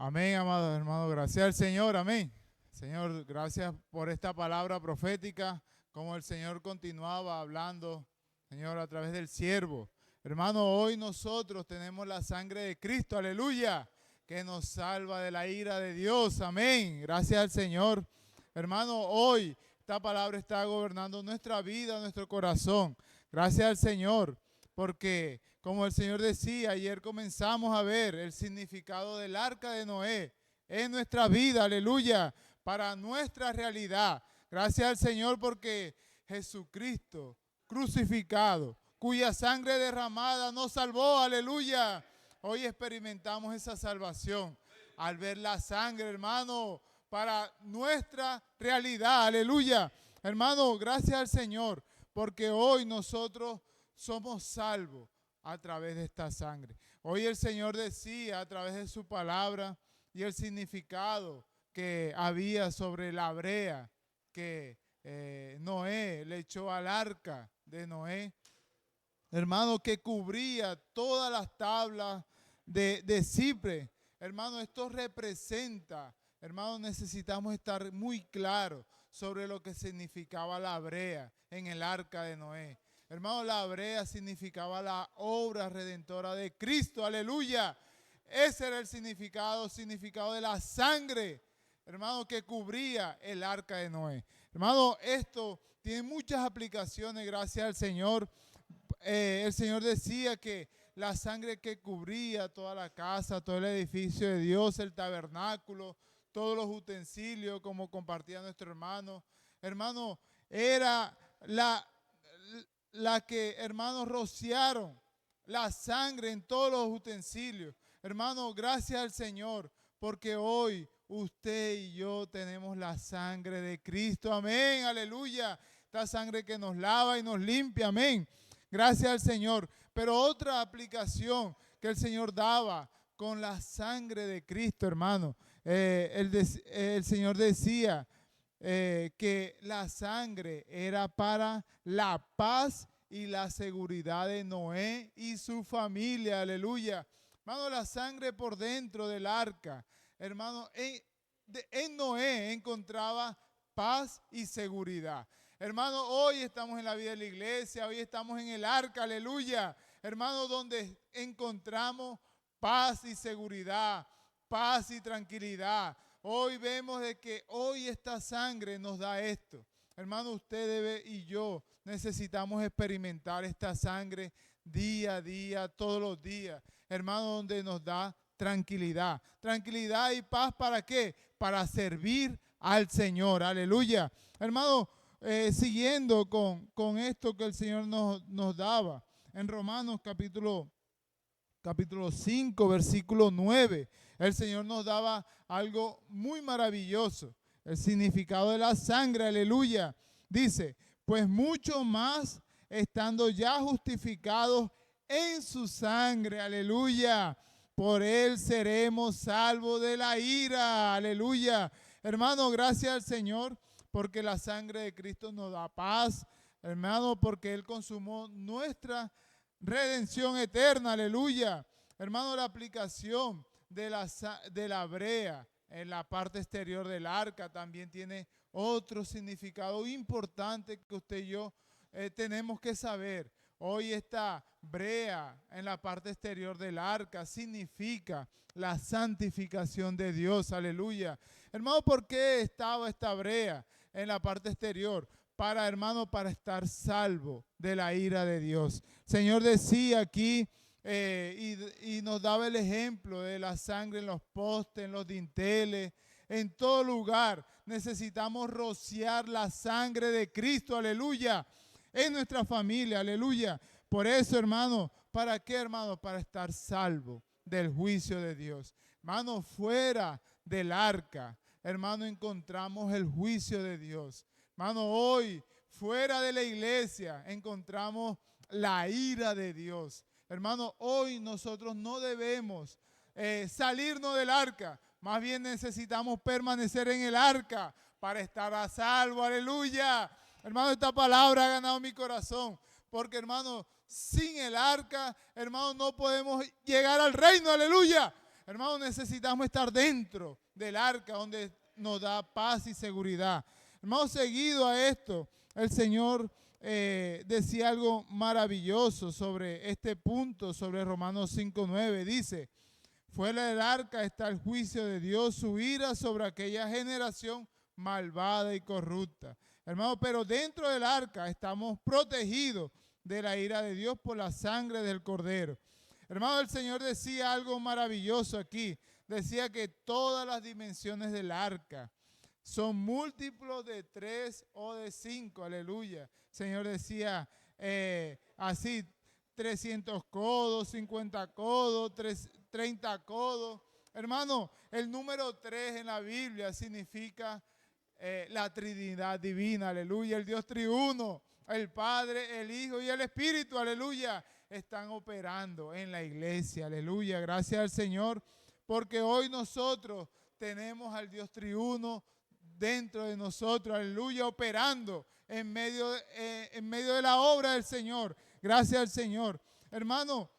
Amén, amados hermanos. Gracias al Señor. Amén. Señor, gracias por esta palabra profética, como el Señor continuaba hablando, Señor, a través del siervo. Hermano, hoy nosotros tenemos la sangre de Cristo, aleluya, que nos salva de la ira de Dios. Amén. Gracias al Señor. Hermano, hoy esta palabra está gobernando nuestra vida, nuestro corazón. Gracias al Señor, porque como el Señor decía, ayer comenzamos a ver el significado del arca de Noé en nuestra vida, aleluya, para nuestra realidad. Gracias al Señor porque Jesucristo crucificado, cuya sangre derramada nos salvó, aleluya. Hoy experimentamos esa salvación al ver la sangre, hermano, para nuestra realidad, aleluya. Hermano, gracias al Señor porque hoy nosotros somos salvos a través de esta sangre. Hoy el Señor decía a través de su palabra y el significado que había sobre la brea que Noé le echó al arca de Noé, hermano, que cubría todas las tablas de Cipre. Hermano, esto representa, hermano, necesitamos estar muy claros sobre lo que significaba la brea en el arca de Noé. Hermano, la brea significaba la obra redentora de Cristo, aleluya. Ese era el significado de la sangre, hermano, que cubría el arca de Noé. Hermano, esto tiene muchas aplicaciones, gracias al Señor. El Señor decía que la sangre que cubría toda la casa, todo el edificio de Dios, el tabernáculo, todos los utensilios, como compartía nuestro hermano, era la que, hermanos, rociaron la sangre en todos los utensilios. Hermano, gracias al Señor, porque hoy usted y yo tenemos la sangre de Cristo. Amén, aleluya. Esta sangre que nos lava y nos limpia. Amén. Gracias al Señor. Pero otra aplicación que el Señor daba con la sangre de Cristo, hermano. El Señor decía que la sangre era para la paz y la seguridad de Noé y su familia, aleluya. Hermano, la sangre por dentro del arca, hermano, en Noé encontraba paz y seguridad. Hermano, hoy estamos en la vida de la iglesia, hoy estamos en el arca, aleluya. Hermano, donde encontramos paz y seguridad, paz y tranquilidad. Hoy vemos de que hoy esta sangre nos da esto. Hermano, usted y yo necesitamos experimentar esta sangre día a día, todos los días. Hermano, donde nos da tranquilidad. Tranquilidad y paz, ¿para qué? Para servir al Señor. Aleluya. Hermano, siguiendo con esto que el Señor nos daba. En Romanos capítulo 5, versículo 9, el Señor nos daba algo muy maravilloso. El significado de la sangre, aleluya. Dice, pues mucho más estando ya justificados en su sangre, aleluya. Por él seremos salvos de la ira, aleluya. Hermano, gracias al Señor porque la sangre de Cristo nos da paz, hermano, porque él consumó nuestra redención eterna, aleluya. Hermano, la aplicación de la brea en la parte exterior del arca también tiene otro significado importante que usted y yo tenemos que saber. Hoy esta brea en la parte exterior del arca significa la santificación de Dios, aleluya. Hermano, ¿por qué estaba esta brea en la parte exterior? Hermano, para estar salvo de la ira de Dios. Señor decía aquí y nos daba el ejemplo de la sangre en los postes, en los dinteles, en todo lugar. Necesitamos rociar la sangre de Cristo, aleluya, en nuestra familia, aleluya. Por eso, hermano, ¿para qué, hermano? Para estar salvo del juicio de Dios. Hermano, fuera del arca, hermano, encontramos el juicio de Dios. Hermano, hoy, fuera de la iglesia, encontramos la ira de Dios. Hermano, hoy nosotros no debemos salirnos del arca. Más bien necesitamos permanecer en el arca para estar a salvo. Aleluya. Hermano, esta palabra ha ganado mi corazón. Porque, hermano, sin el arca, hermano, no podemos llegar al reino. Aleluya. Hermanos, necesitamos estar dentro del arca donde nos da paz y seguridad. Hermanos, seguido a esto, el Señor decía algo maravilloso sobre este punto, sobre Romanos 5:9. Dice, fuera del arca está el juicio de Dios, su ira sobre aquella generación malvada y corrupta. Hermano, pero dentro del arca estamos protegidos de la ira de Dios por la sangre del Cordero. Hermano, el Señor decía algo maravilloso aquí. Decía que todas las dimensiones del arca son múltiplos de 3 o de 5, aleluya. El Señor decía así, 300 codos, 50 codos, 30 codos. Hermano, el número 3 en la Biblia significa la Trinidad divina, aleluya. El Dios triuno, el Padre, el Hijo y el Espíritu, aleluya, están operando en la iglesia, aleluya. Gracias al Señor, porque hoy nosotros tenemos al Dios triuno dentro de nosotros, aleluya, operando en medio de la obra del Señor. Gracias al Señor. Hermano,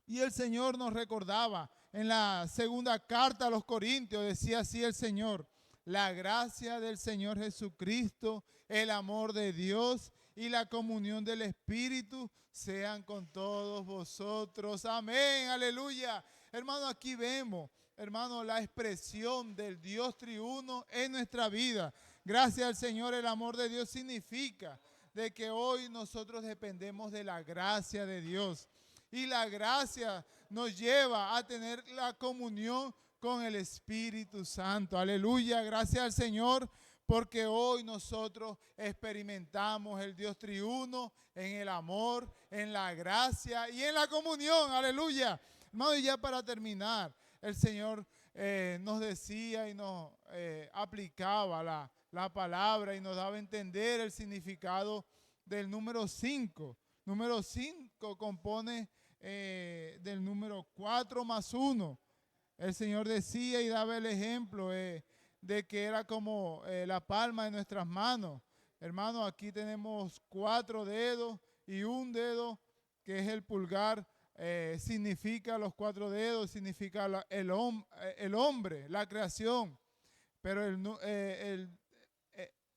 y el Señor nos recordaba en la segunda carta a los Corintios, decía así el Señor: la gracia del Señor Jesucristo, el amor de Dios y la comunión del Espíritu sean con todos vosotros. Amén, aleluya. Hermano, aquí vemos, hermano, la expresión del Dios triuno en nuestra vida. Gracias al Señor, el amor de Dios significa de que hoy nosotros dependemos de la gracia de Dios. Y la gracia nos lleva a tener la comunión con el Espíritu Santo. Aleluya, gracias al Señor, porque hoy nosotros experimentamos el Dios triuno en el amor, en la gracia y en la comunión. Aleluya. Hermano, y ya para terminar, el Señor nos decía y nos aplicaba la palabra y nos daba a entender el significado del número 5. Número 5 compone del número 4 más 1. El Señor decía y daba el ejemplo de que era como la palma de nuestras manos. Hermano, aquí tenemos 4 dedos y un dedo que es el pulgar. Significa los 4 dedos, significa el hombre, la creación. Pero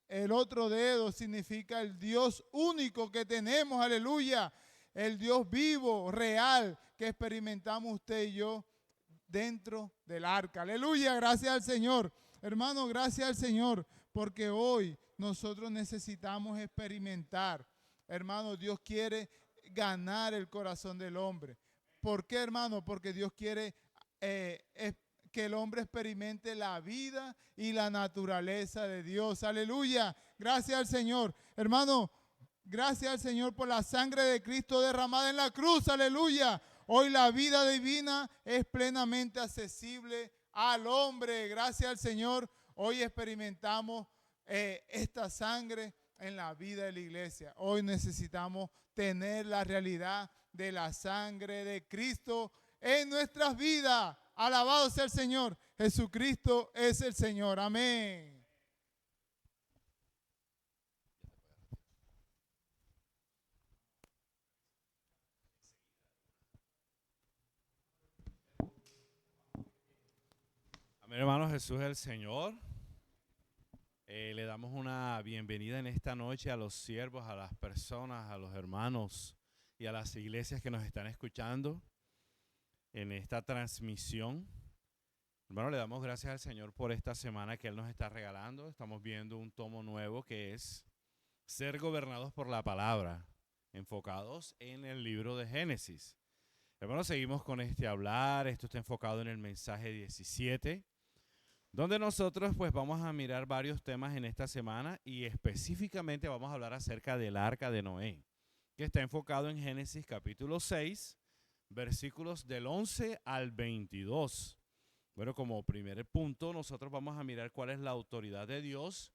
el otro dedo significa el Dios único que tenemos, aleluya. El Dios vivo, real, que experimentamos usted y yo dentro del arca. Aleluya, gracias al Señor. Hermano, gracias al Señor, porque hoy nosotros necesitamos experimentar. Hermano, Dios quiere ganar el corazón del hombre. ¿Por qué, hermano? Porque Dios quiere que el hombre experimente la vida y la naturaleza de Dios. Aleluya, gracias al Señor. Hermano, gracias al Señor por la sangre de Cristo derramada en la cruz. Aleluya. Hoy la vida divina es plenamente accesible al hombre. Gracias al Señor. Hoy experimentamos esta sangre en la vida de la iglesia. Hoy necesitamos tener la realidad de la sangre de Cristo en nuestras vidas. Alabado sea el Señor. Jesucristo es el Señor. Amén. Amén, hermanos, Jesús es el Señor. Le damos una bienvenida en esta noche a los siervos, a las personas, a los hermanos y a las iglesias que nos están escuchando en esta transmisión. Hermano, le damos gracias al Señor por esta semana que Él nos está regalando. Estamos viendo un tomo nuevo que es Ser gobernados por la palabra, enfocados en el libro de Génesis. Hermano, seguimos con este hablar. Esto está enfocado en el mensaje 17, donde nosotros pues vamos a mirar varios temas en esta semana y específicamente vamos a hablar acerca del arca de Noé, que está enfocado en Génesis capítulo 6, versículos del 11 al 22. Bueno, como primer punto, nosotros vamos a mirar cuál es la autoridad de Dios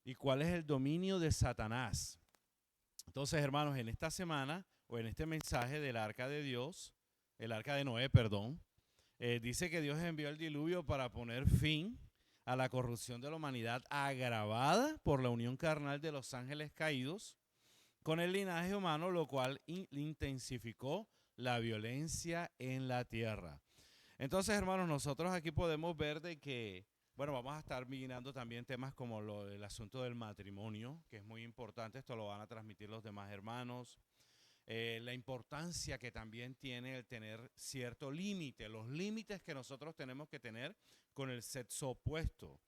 y cuál es el dominio de Satanás. Entonces, hermanos, en esta semana o en este mensaje del arca de Dios, el arca de Noé, perdón, dice que Dios envió el diluvio para poner fin a la corrupción de la humanidad agravada por la unión carnal de los ángeles caídos con el linaje humano, lo cual intensificó la violencia en la tierra. Entonces, hermanos, nosotros aquí podemos ver de que, bueno, vamos a estar mirando también temas como el asunto del matrimonio, que es muy importante. Esto lo van a transmitir los demás hermanos. La importancia que también tiene el tener cierto límite, los límites que nosotros tenemos que tener con el sexo opuesto.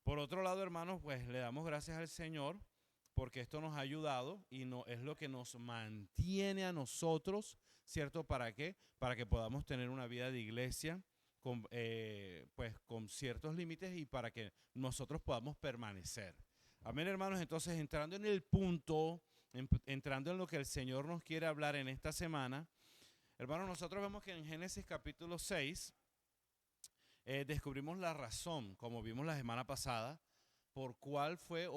Por otro lado, hermanos, pues le damos gracias al Señor porque esto nos ha ayudado y no, es lo que nos mantiene a nosotros, ¿cierto? ¿Para qué? Para que podamos tener una vida de iglesia pues con ciertos límites y para que nosotros podamos permanecer. Amén, hermanos. Entonces, entrando en el punto, entrando en lo que el Señor nos quiere hablar en esta semana, hermanos, nosotros vemos que en Génesis capítulo 6 descubrimos la razón, como vimos la semana pasada, por cuál fue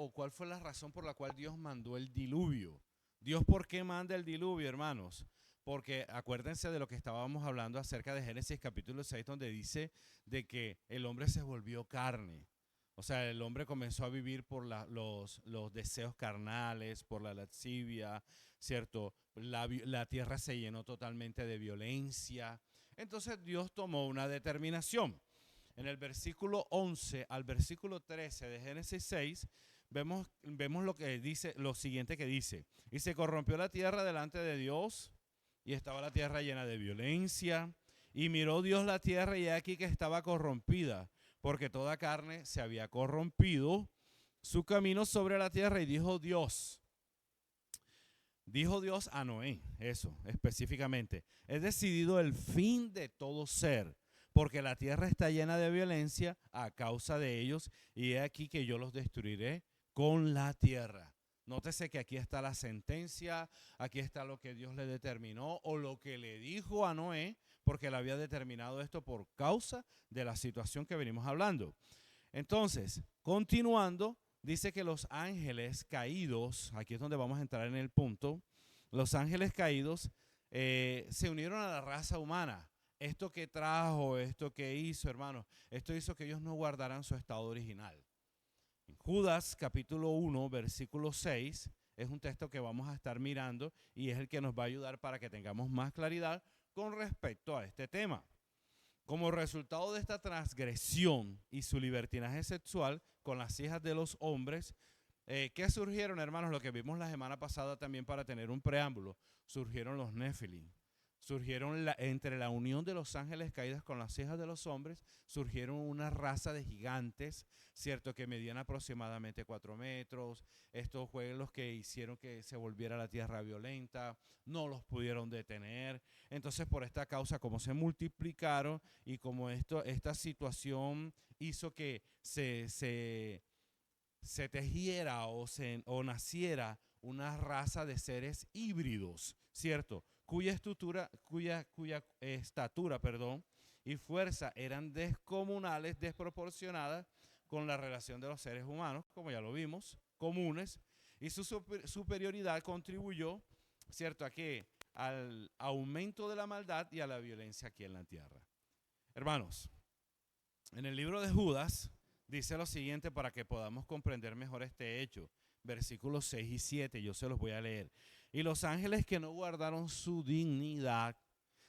la razón por la cual Dios mandó el diluvio. Dios, ¿por qué manda el diluvio, hermanos? Porque acuérdense de lo que estábamos hablando acerca de Génesis capítulo 6, donde dice de que el hombre se volvió carne. O sea, el hombre comenzó a vivir por los deseos carnales, por la lascivia, ¿cierto? La tierra se llenó totalmente de violencia. Entonces Dios tomó una determinación. En el versículo 11 al versículo 13 de Génesis 6, vemos lo que dice, lo siguiente que dice. Y se corrompió la tierra delante de Dios, y estaba la tierra llena de violencia. Y miró Dios la tierra, y aquí que estaba corrompida, porque toda carne se había corrompido su camino sobre la tierra. Y dijo Dios a Noé, eso específicamente: he decidido el fin de todo ser, porque la tierra está llena de violencia a causa de ellos, y he aquí que yo los destruiré con la tierra. Nótese que aquí está la sentencia, aquí está lo que Dios le determinó o lo que le dijo a Noé, porque él había determinado esto por causa de la situación que venimos hablando. Entonces, continuando, dice que los ángeles caídos, aquí es donde vamos a entrar en el punto, los ángeles caídos se unieron a la raza humana. Esto que trajo, esto que hizo, hermanos, esto hizo que ellos no guardaran su estado original. En Judas capítulo 1, versículo 6, es un texto que vamos a estar mirando y es el que nos va a ayudar para que tengamos más claridad con respecto a este tema. Como resultado de esta transgresión y su libertinaje sexual con las hijas de los hombres, ¿qué surgieron, hermanos? Lo que vimos la semana pasada también, para tener un preámbulo, surgieron los Nefilim. Surgieron entre la unión de los ángeles caídos con las hijas de los hombres, surgieron una raza de gigantes, ¿cierto? Que medían aproximadamente 4 metros. Estos fueron los que hicieron que se volviera la tierra violenta, no los pudieron detener. Entonces, por esta causa, como se multiplicaron y como esta situación hizo que se tejiera o naciera una raza de seres híbridos, ¿cierto? Cuya estatura y fuerza eran descomunales, desproporcionadas con la relación de los seres humanos, como ya lo vimos, comunes, y su superioridad contribuyó, ¿cierto?, al aumento de la maldad y a la violencia aquí en la tierra. Hermanos, en el libro de Judas dice lo siguiente para que podamos comprender mejor este hecho. Versículos 6 y 7, yo se los voy a leer. Y los ángeles que no guardaron su dignidad,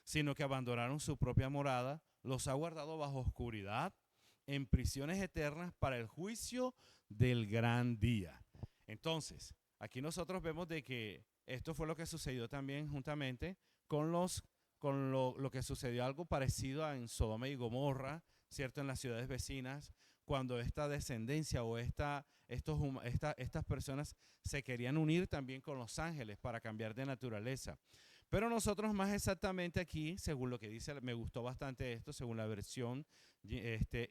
sino que abandonaron su propia morada, los ha guardado bajo oscuridad, en prisiones eternas para el juicio del gran día. Entonces, aquí nosotros vemos de que esto fue lo que sucedió también juntamente con lo que sucedió, algo parecido en Sodoma y Gomorra, ¿cierto? En las ciudades vecinas, cuando esta descendencia o estas personas se querían unir también con los ángeles para cambiar de naturaleza. Pero nosotros más exactamente aquí, según lo que dice, me gustó bastante esto, según la versión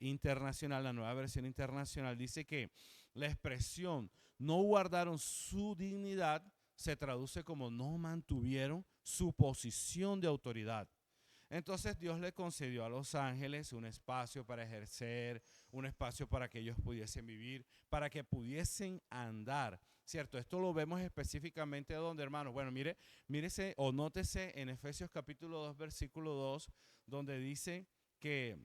internacional, la nueva versión internacional, dice que la expresión no guardaron su dignidad se traduce como no mantuvieron su posición de autoridad. Entonces Dios le concedió a los ángeles un espacio para ejercer, un espacio para que ellos pudiesen vivir, para que pudiesen andar, ¿cierto? Esto lo vemos específicamente donde, hermanos. Bueno, mírese o nótese en Efesios capítulo 2, versículo 2, donde dice que,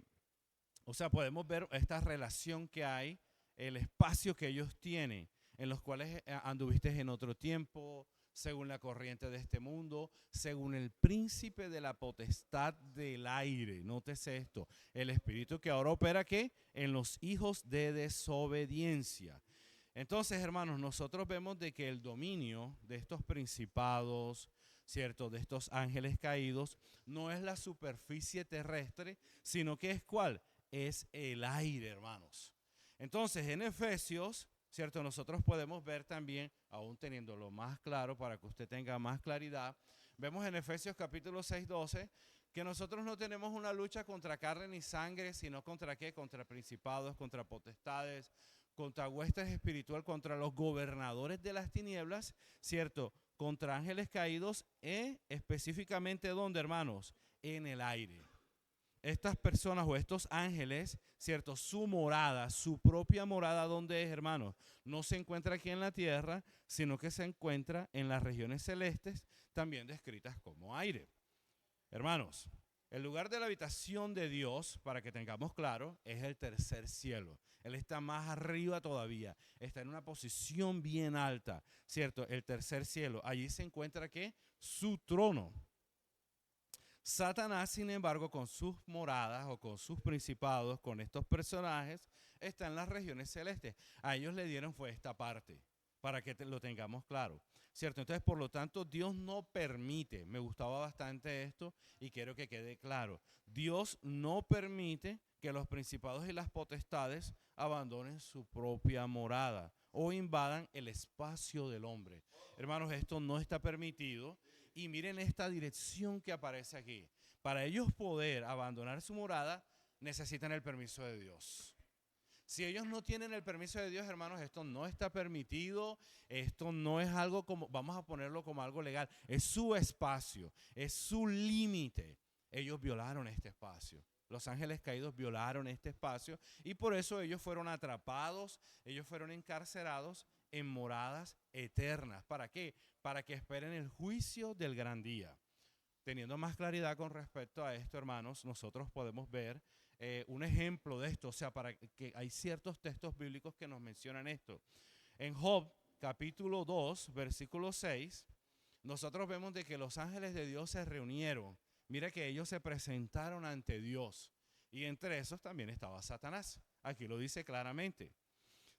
o sea, podemos ver esta relación que hay, el espacio que ellos tienen, en los cuales anduviste en otro tiempo, según la corriente de este mundo, según el príncipe de la potestad del aire. Nótese esto, el espíritu que ahora opera ¿qué? En los hijos de desobediencia. Entonces, hermanos, nosotros vemos de que el dominio de estos principados, ¿cierto? De estos ángeles caídos, no es la superficie terrestre, sino que es ¿cuál? Es el aire, hermanos. Entonces, en Efesios, ¿cierto? Nosotros podemos ver también, aún teniéndolo más claro para que usted tenga más claridad, vemos en Efesios capítulo 6, 12, que nosotros no tenemos una lucha contra carne ni sangre, sino contra ¿qué? Contra principados, contra potestades, contra huestes espiritual, contra los gobernadores de las tinieblas, ¿cierto? Contra ángeles caídos, específicamente ¿dónde, hermanos? En el aire. Estas personas o estos ángeles, ¿cierto? Su morada, su propia morada, ¿dónde es, hermanos? No se encuentra aquí en la tierra, sino que se encuentra en las regiones celestes, también descritas como aire. Hermanos, el lugar de la habitación de Dios, para que tengamos claro, es el tercer cielo. Él está más arriba todavía, está en una posición bien alta, ¿cierto? El tercer cielo. Allí se encuentra ¿qué? Su trono. Satanás, sin embargo, con sus moradas o con sus principados, con estos personajes, está en las regiones celestes. A ellos le dieron fue esta parte, para que lo tengamos claro, ¿cierto? Entonces, por lo tanto, Dios no permite, me gustaba bastante esto y quiero que quede claro, Dios no permite que los principados y las potestades abandonen su propia morada o invadan el espacio del hombre. Hermanos, esto no está permitido. Y miren esta dirección que aparece aquí. Para ellos poder abandonar su morada, necesitan el permiso de Dios. Si ellos no tienen el permiso de Dios, hermanos, esto no está permitido. Esto no es algo como, vamos a ponerlo como algo legal. Es su espacio, es su límite. Ellos violaron este espacio. Los ángeles caídos violaron este espacio y por eso ellos fueron atrapados, ellos fueron encarcerados en moradas eternas. ¿Para qué? Para que esperen el juicio del gran día. Teniendo más claridad con respecto a esto, hermanos, nosotros podemos ver un ejemplo de esto, o sea, para que hay ciertos textos bíblicos que nos mencionan esto. En Job, capítulo 2, versículo 6, nosotros vemos de que los ángeles de Dios se reunieron. Mira que ellos se presentaron ante Dios y entre esos también estaba Satanás. Aquí lo dice claramente.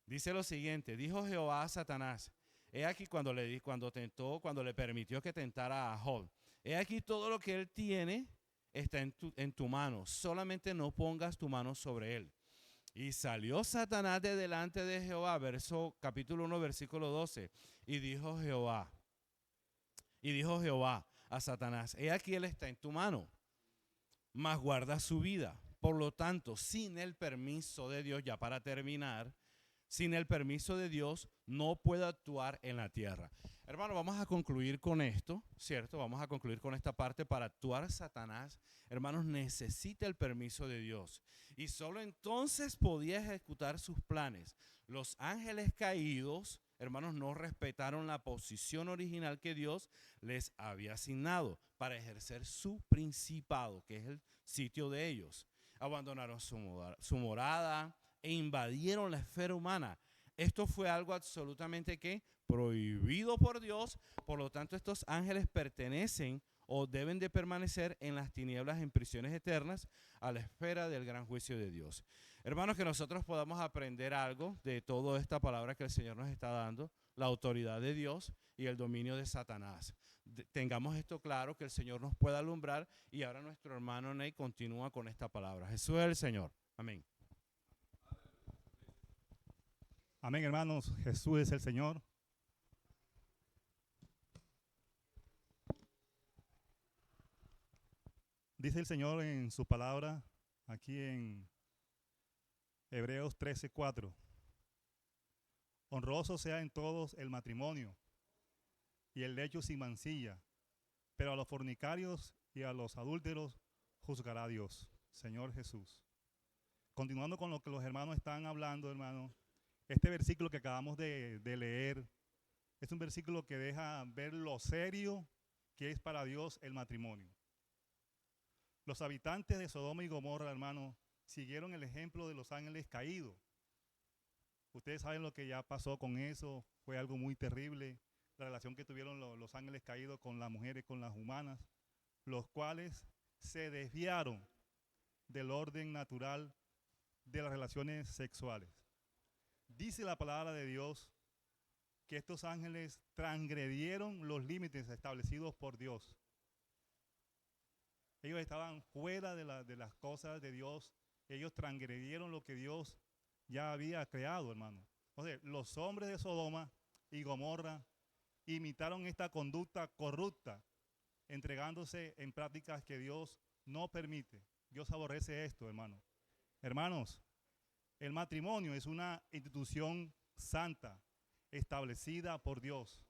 Dice lo siguiente, dijo Jehová a Satanás, he aquí cuando le permitió que tentara a Job, he aquí todo lo que él tiene está en tu mano, solamente no pongas tu mano sobre él. Y salió Satanás de delante de Jehová, capítulo 1, versículo 12, y dijo Jehová a Satanás, he aquí él está en tu mano, mas guarda su vida. Por lo tanto, sin el permiso de Dios, ya para terminar, sin el permiso de Dios no puede actuar en la tierra. Hermano, vamos a concluir con esto, ¿cierto? Vamos a concluir con esta parte. Para actuar Satanás, hermanos, necesita el permiso de Dios. Y solo entonces podía ejecutar sus planes. Los ángeles caídos, hermanos, no respetaron la posición original que Dios les había asignado para ejercer su principado, que es el sitio de ellos. Abandonaron su morada e invadieron la esfera humana. Esto fue algo absolutamente ¿qué? Prohibido por Dios. Por lo tanto, estos ángeles pertenecen o deben de permanecer en las tinieblas, en prisiones eternas, a la espera del gran juicio de Dios. Hermanos, que nosotros podamos aprender algo de toda esta palabra que el Señor nos está dando, la autoridad de Dios y el dominio de Satanás. Tengamos esto claro, que el Señor nos pueda alumbrar. Y ahora nuestro hermano Ney continúa con esta palabra. Jesús es el Señor. Amén. Amén, hermanos. Jesús es el Señor. Dice el Señor en su palabra, aquí en Hebreos 13:4. Honroso sea en todos el matrimonio y el lecho sin mancilla, pero a los fornicarios y a los adúlteros juzgará Dios, Señor Jesús. Continuando con lo que los hermanos están hablando, hermano, este versículo que acabamos de leer es un versículo que deja ver lo serio que es para Dios el matrimonio. Los habitantes de Sodoma y Gomorra, hermano, siguieron el ejemplo de los ángeles caídos. Ustedes saben lo que ya pasó con eso, fue algo muy terrible. la relación que tuvieron los ángeles caídos con las mujeres, con las humanas, los cuales se desviaron del orden natural de las relaciones sexuales. Dice la palabra de Dios que estos ángeles transgredieron los límites establecidos por Dios. Ellos estaban fuera de las cosas de Dios. Ellos transgredieron lo que Dios ya había creado, hermano. Entonces, los hombres de Sodoma y Gomorra imitaron esta conducta corrupta, entregándose en prácticas que Dios no permite. Dios aborrece esto, hermano. Hermanos, el matrimonio es una institución santa, establecida por Dios.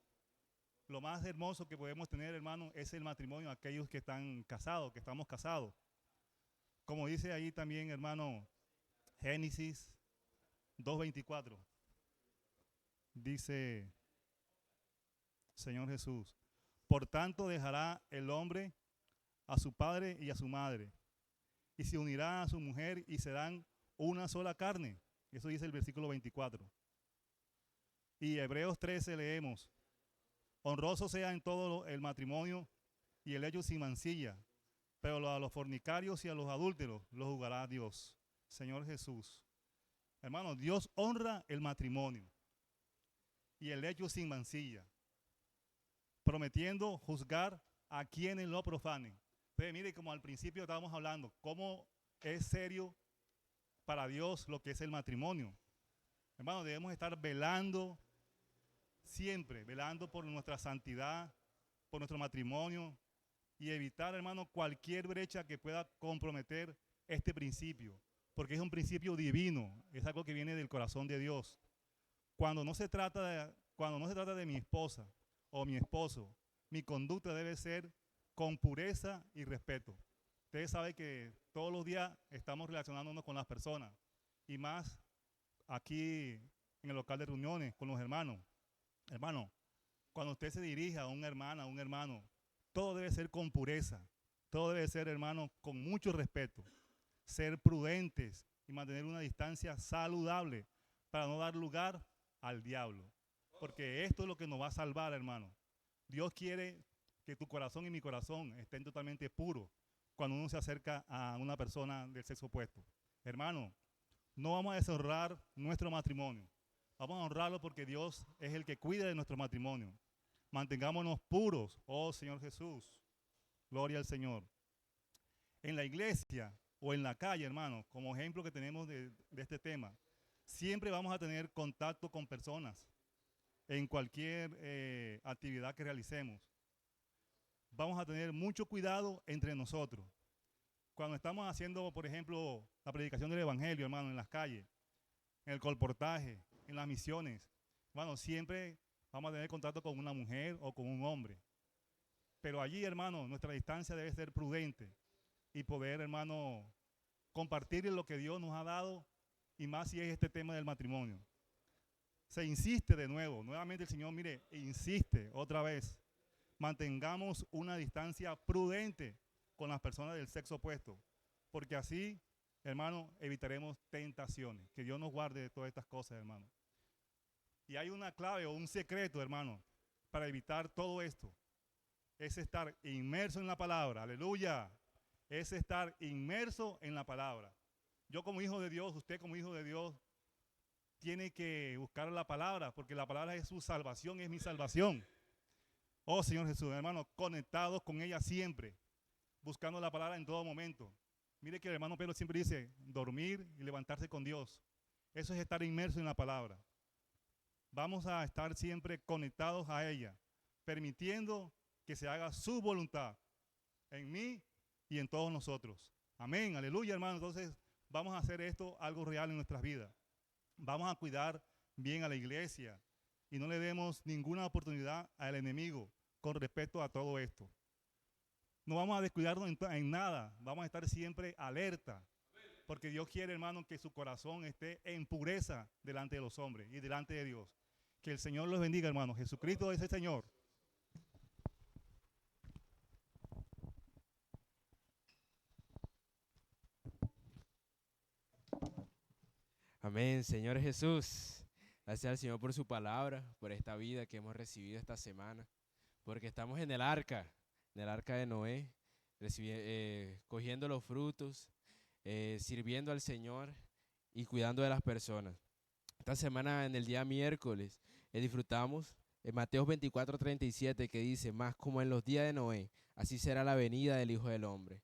Lo más hermoso que podemos tener, hermano, es el matrimonio, aquellos que están casados, que estamos casados. Como dice ahí también, hermano, Génesis 2:24. Dice Señor Jesús: por tanto dejará el hombre a su padre y a su madre, y se unirá a su mujer y serán una sola carne. Eso dice el versículo 24. Y Hebreos 13 leemos: honroso sea en todo el matrimonio y el hecho sin mancilla, pero a los fornicarios y a los adúlteros los juzgará Dios. Señor Jesús. Hermano, Dios honra el matrimonio y el hecho sin mancilla, prometiendo juzgar a quienes lo profanen. Entonces, mire, como al principio estábamos hablando, cómo es serio para Dios lo que es el matrimonio. Hermano, debemos estar velando siempre, velando por nuestra santidad, por nuestro matrimonio, y evitar, hermano, cualquier brecha que pueda comprometer este principio, porque es un principio divino, es algo que viene del corazón de Dios. Cuando no se trata de mi esposa o mi esposo, mi conducta debe ser con pureza y respeto. Ustedes saben que todos los días estamos relacionándonos con las personas, y más aquí en el local de reuniones con los hermanos. Hermano, cuando usted se dirige a una hermana, a un hermano, todo debe ser con pureza, todo debe ser, hermano, con mucho respeto, ser prudentes y mantener una distancia saludable para no dar lugar al diablo, porque esto es lo que nos va a salvar, hermano. Dios quiere que tu corazón y mi corazón estén totalmente puros cuando uno se acerca a una persona del sexo opuesto. Hermano, no vamos a deshonrar nuestro matrimonio. Vamos a honrarlo porque Dios es el que cuida de nuestro matrimonio. Mantengámonos puros, oh Señor Jesús. Gloria al Señor. En la iglesia o en la calle, hermano, como ejemplo que tenemos de este tema, siempre vamos a tener contacto con personas en cualquier actividad que realicemos. Vamos a tener mucho cuidado entre nosotros. Cuando estamos haciendo, por ejemplo, la predicación del evangelio, hermano, en las calles, en el colportaje, en las misiones, hermano, siempre vamos a tener contacto con una mujer o con un hombre. Pero allí, hermano, nuestra distancia debe ser prudente y poder, hermano, compartir lo que Dios nos ha dado, y más si es este tema del matrimonio. Se insiste de nuevo, nuevamente el Señor, mire, insiste otra vez. Mantengamos una distancia prudente con las personas del sexo opuesto, porque así, hermano, evitaremos tentaciones. Que Dios nos guarde de todas estas cosas, hermano. Y hay una clave o un secreto, hermano, para evitar todo esto. Es estar inmerso en la palabra, aleluya. Es estar inmerso en la palabra. Yo como hijo de Dios, usted como hijo de Dios, tiene que buscar la palabra, porque la palabra es su salvación, es mi salvación. Oh Señor Jesús, hermano, conectados con ella siempre, buscando la palabra en todo momento. Mire que el hermano Pedro siempre dice, dormir y levantarse con Dios. Eso es estar inmerso en la palabra. Vamos a estar siempre conectados a ella, permitiendo que se haga su voluntad en mí y en todos nosotros. Amén, aleluya, hermano. Entonces vamos a hacer esto algo real en nuestras vidas. Vamos a cuidar bien a la iglesia y no le demos ninguna oportunidad al enemigo con respecto a todo esto. No vamos a descuidarnos en nada, vamos a estar siempre alerta, porque Dios quiere, hermano, que su corazón esté en pureza delante de los hombres y delante de Dios. Que el Señor los bendiga, hermano. Jesucristo es el Señor. Amén, Señor Jesús. Gracias al Señor por su palabra, por esta vida que hemos recibido esta semana, porque estamos en el arca de Noé, cogiendo los frutos, sirviendo al Señor y cuidando de las personas. Esta semana, en el día miércoles, disfrutamos en Mateo 24:37, que dice: más como en los días de Noé, así será la venida del Hijo del Hombre.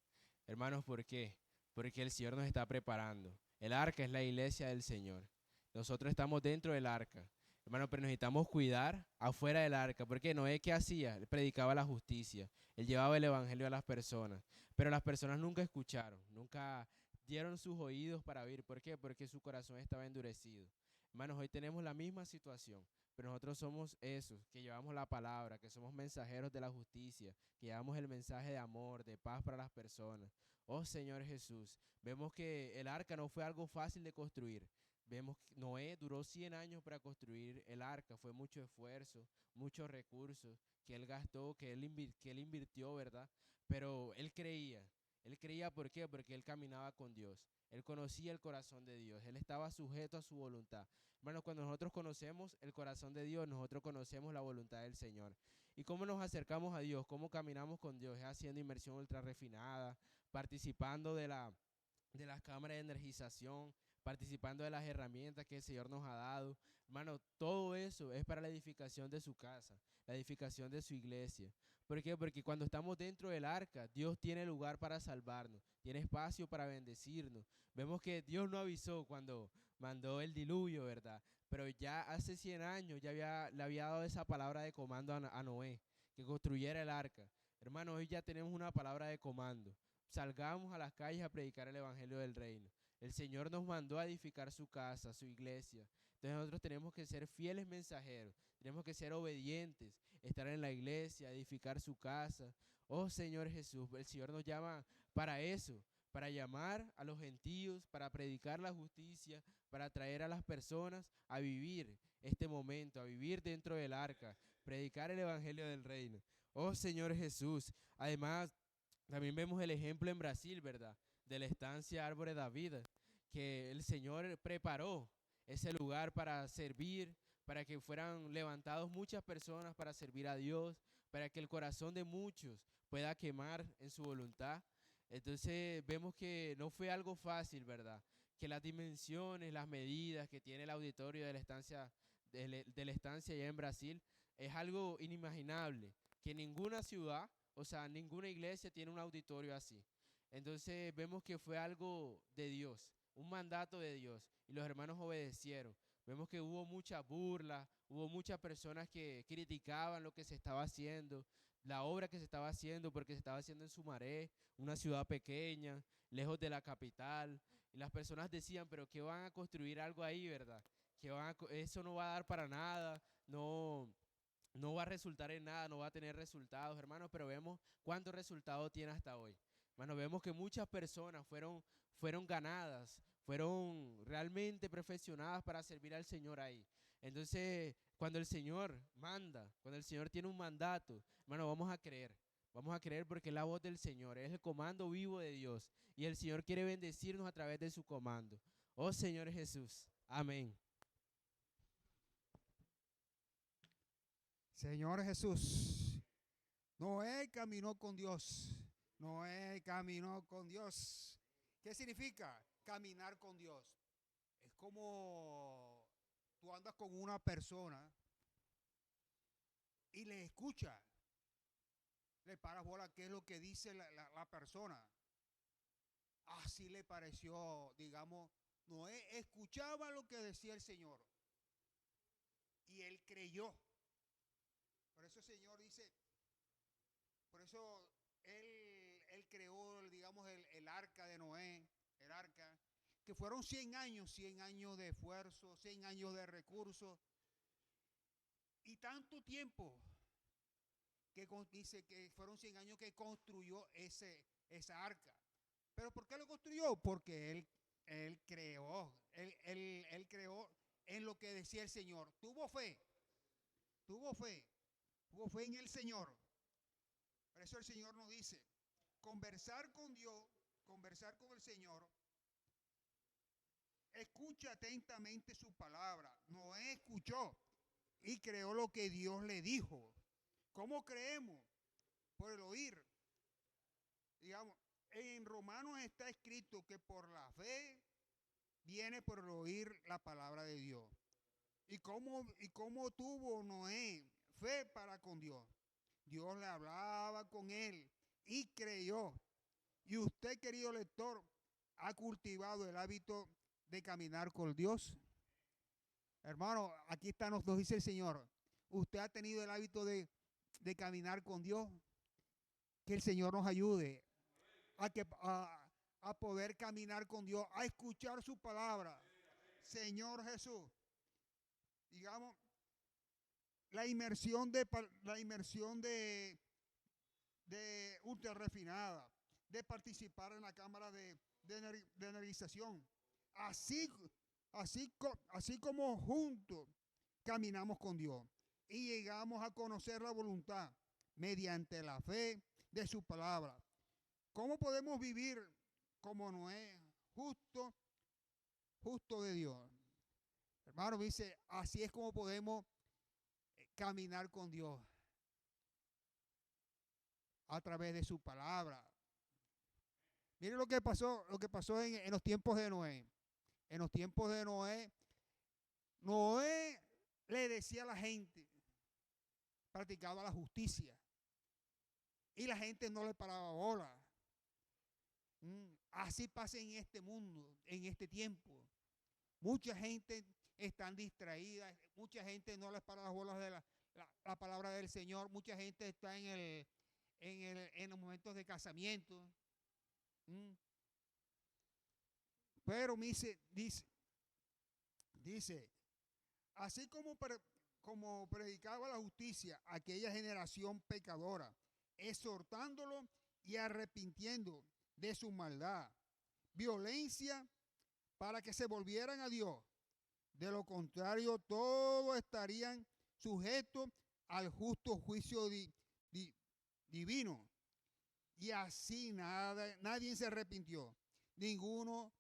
Hermanos, ¿por qué? Porque el Señor nos está preparando. El arca es la iglesia del Señor. Nosotros estamos dentro del arca. Hermano, pero necesitamos cuidar afuera del arca. Porque Noé, ¿qué hacía? Él predicaba la justicia. Él llevaba el evangelio a las personas. Pero las personas nunca escucharon, nunca dieron sus oídos para oír. ¿Por qué? Porque su corazón estaba endurecido. Hermanos, hoy tenemos la misma situación, pero nosotros somos esos que llevamos la palabra, que somos mensajeros de la justicia, que llevamos el mensaje de amor, de paz para las personas. Oh Señor Jesús, vemos que el arca no fue algo fácil de construir. Vemos que Noé duró 100 años para construir el arca, fue mucho esfuerzo, muchos recursos que él gastó, que él invirtió, ¿verdad? Pero él creía, ¿por qué? Porque él caminaba con Dios, él conocía el corazón de Dios, él estaba sujeto a su voluntad. Hermanos, cuando nosotros conocemos el corazón de Dios, nosotros conocemos la voluntad del Señor. ¿Y cómo nos acercamos a Dios? ¿Cómo caminamos con Dios? Es haciendo inmersión ultra refinada, participando de las cámaras de energización, participando de las herramientas que el Señor nos ha dado. Hermano, todo eso es para la edificación de su casa, la edificación de su iglesia. ¿Por qué? Porque cuando estamos dentro del arca, Dios tiene lugar para salvarnos, tiene espacio para bendecirnos. Vemos que Dios no avisó cuando mandó el diluvio, ¿verdad? Pero ya hace 100 años le había dado esa palabra de comando a Noé, que construyera el arca. Hermano, hoy ya tenemos una palabra de comando. Salgamos a las calles a predicar el evangelio del reino. El Señor nos mandó a edificar su casa, su iglesia. Entonces nosotros tenemos que ser fieles mensajeros, tenemos que ser obedientes, estar en la iglesia, edificar su casa. Oh Señor Jesús, el Señor nos llama para eso, para llamar a los gentíos, para predicar la justicia, para traer a las personas a vivir este momento, a vivir dentro del arca, predicar el evangelio del reino. Oh Señor Jesús, además también vemos el ejemplo en Brasil, ¿verdad? De la estancia Árvore da Vida, que el Señor preparó ese lugar para servir, para que fueran levantados muchas personas para servir a Dios, para que el corazón de muchos pueda quemar en su voluntad. Entonces vemos que no fue algo fácil, ¿verdad? Que las dimensiones, las medidas que tiene el auditorio de la estancia allá en Brasil es algo inimaginable, que ninguna ciudad, o sea, ninguna iglesia tiene un auditorio así. Entonces vemos que fue algo de Dios, un mandato de Dios, y los hermanos obedecieron. Vemos que hubo mucha burla, hubo muchas personas que criticaban lo que se estaba haciendo, la obra que se estaba haciendo, porque se estaba haciendo en Sumaré, una ciudad pequeña, lejos de la capital, y las personas decían, pero ¿qué van a construir algo ahí, verdad? Eso no va a dar para nada, no va a resultar en nada, no va a tener resultados, hermanos, pero vemos cuántos resultados tiene hasta hoy. Hermanos, vemos que muchas personas fueron ganadas, fueron realmente perfeccionadas para servir al Señor ahí. Entonces, cuando el Señor manda, cuando el Señor tiene un mandato, hermano, vamos a creer porque es la voz del Señor, es el comando vivo de Dios y el Señor quiere bendecirnos a través de su comando. Oh Señor Jesús, amén. Señor Jesús, Noé caminó con Dios. Noé caminó con Dios. ¿Qué significa caminar con Dios? Es como tú andas con una persona y le escuchas, le paras bola qué es lo que dice la persona. Así le pareció, digamos, Noé escuchaba lo que decía el Señor y él creyó. Por eso el Señor dice, por eso él creó, digamos, el arca de Noé, el arca, que fueron 100 años de esfuerzo, 100 años de recursos y tanto tiempo que dice que fueron 100 años que construyó esa arca. ¿Pero por qué lo construyó? Porque él creó en lo que decía el Señor. Tuvo fe en el Señor. Por eso el Señor nos dice, conversar con Dios, conversar con el Señor, escucha atentamente su palabra. Noé escuchó y creó lo que Dios le dijo. ¿Cómo creemos? Por el oír. Digamos, en Romanos está escrito que por la fe viene por el oír la palabra de Dios. ¿Y cómo tuvo Noé fe para con Dios? Dios le hablaba con él y creyó. Y usted, querido lector, ha cultivado el hábito de caminar con Dios. Hermano, aquí está, nos dice el Señor. Usted ha tenido el hábito de caminar con Dios. Que el Señor nos ayude a poder caminar con Dios, a escuchar su palabra. Señor Jesús, digamos, la inmersión de ultra refinada, de participar en la cámara de energización, así como juntos caminamos con Dios y llegamos a conocer la voluntad mediante la fe de su palabra. ¿Cómo podemos vivir como Noé, justo de Dios? Hermano, dice, así es como podemos caminar con Dios, a través de su palabra. Miren lo que pasó en los tiempos de Noé. En los tiempos de Noé, Noé le decía a la gente, practicaba la justicia, y la gente no le paraba bola. Así pasa en este mundo, en este tiempo. Mucha gente está distraída, mucha gente no les para las bolas de la palabra del Señor, mucha gente está en los momentos de casamiento. Pero dice, así como predicaba la justicia a aquella generación pecadora, exhortándolo y arrepintiendo de su maldad, violencia, para que se volvieran a Dios. De lo contrario, todos estarían sujetos al justo juicio divino. Y así nadie se arrepintió. Ninguno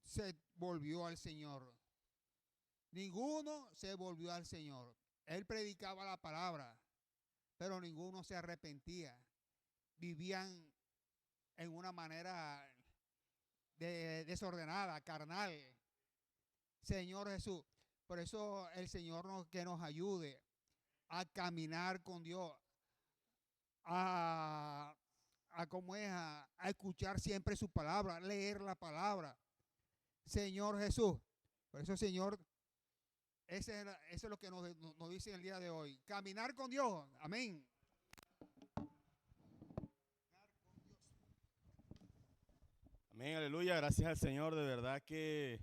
se volvió al Señor. Ninguno se volvió al Señor. Él predicaba la palabra, pero ninguno se arrepentía. Vivían en una manera desordenada, carnal. Señor Jesús, por eso el Señor que nos ayude a caminar con Dios, a escuchar siempre su palabra, leer la palabra. Señor Jesús, por eso, Señor, eso es lo que nos dice en el día de hoy. Caminar con Dios. Amén. Amén, aleluya, gracias al Señor, de verdad que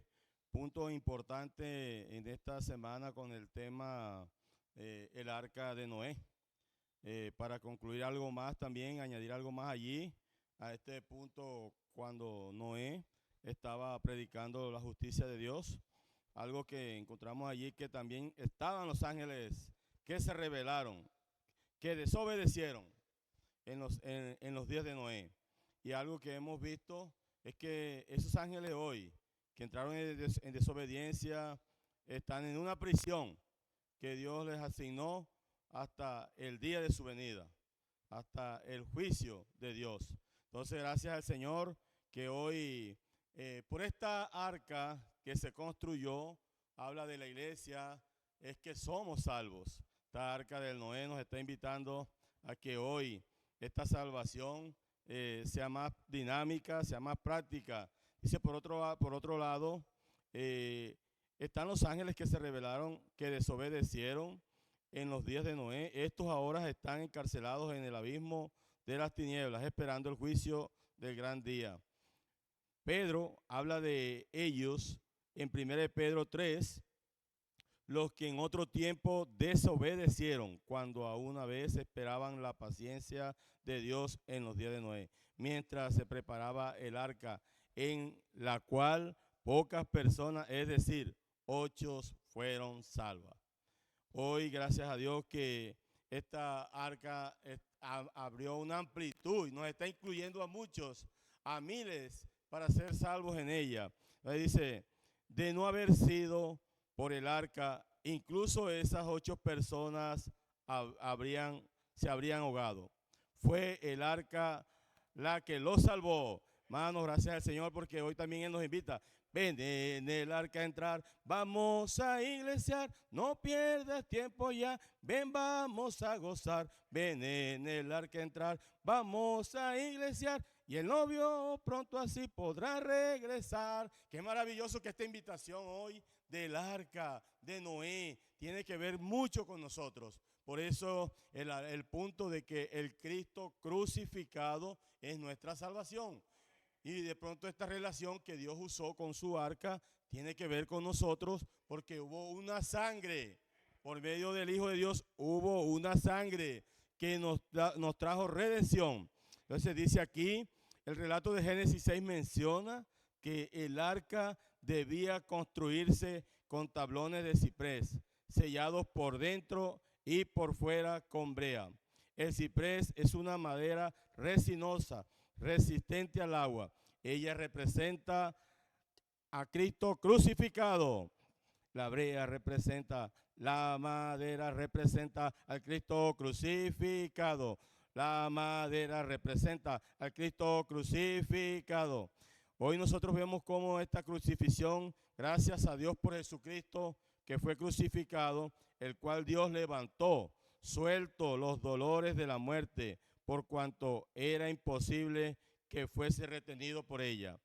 punto importante en esta semana con el tema el arca de Noé. Para concluir algo más también, añadir algo más allí, a este punto cuando Noé estaba predicando la justicia de Dios, algo que encontramos allí que también estaban los ángeles que se rebelaron, que desobedecieron en los días de Noé. Y algo que hemos visto es que esos ángeles hoy, que entraron en desobediencia, están en una prisión que Dios les asignó hasta el día de su venida, hasta el juicio de Dios. Entonces, gracias al Señor que hoy, por esta arca que se construyó, habla de la iglesia, es que somos salvos. Esta arca del Noé nos está invitando a que hoy esta salvación sea más dinámica, sea más práctica. Dice por otro lado, están los ángeles que se rebelaron, que desobedecieron en los días de Noé. Estos ahora están encarcelados en el abismo de las tinieblas, esperando el juicio del gran día. Pedro habla de ellos en 1 Pedro 3, los que en otro tiempo desobedecieron cuando a una vez esperaban la paciencia de Dios en los días de Noé, mientras se preparaba el arca, en la cual pocas personas, es decir, 8 fueron salvas. Hoy, gracias a Dios que esta arca abrió una amplitud y nos está incluyendo a muchos, a miles, para ser salvos en ella. Ahí dice, de no haber sido por el arca, incluso esas 8 personas se habrían ahogado. Fue el arca la que los salvó. Hermanos, gracias al Señor porque hoy también Él nos invita. Ven en el arca a entrar, vamos a iglesiar, no pierdas tiempo ya, ven, vamos a gozar. Ven en el arca a entrar, vamos a iglesiar, y el novio pronto así podrá regresar. Qué maravilloso que esta invitación hoy del arca de Noé tiene que ver mucho con nosotros. Por eso el punto de que el Cristo crucificado es nuestra salvación. Y de pronto esta relación que Dios usó con su arca tiene que ver con nosotros porque hubo una sangre. Por medio del Hijo de Dios hubo una sangre que nos trajo redención. Entonces dice aquí, el relato de Génesis 6 menciona que el arca debía construirse con tablones de ciprés, sellados por dentro y por fuera con brea. El ciprés es una madera resinosa, resistente al agua. Ella representa a Cristo crucificado. La brea representa, la madera representa al Cristo crucificado. La madera representa al Cristo crucificado. Hoy nosotros vemos cómo esta crucifixión, gracias a Dios por Jesucristo que fue crucificado, el cual Dios levantó, suelto los dolores de la muerte, por cuanto era imposible que fuese retenido por ella.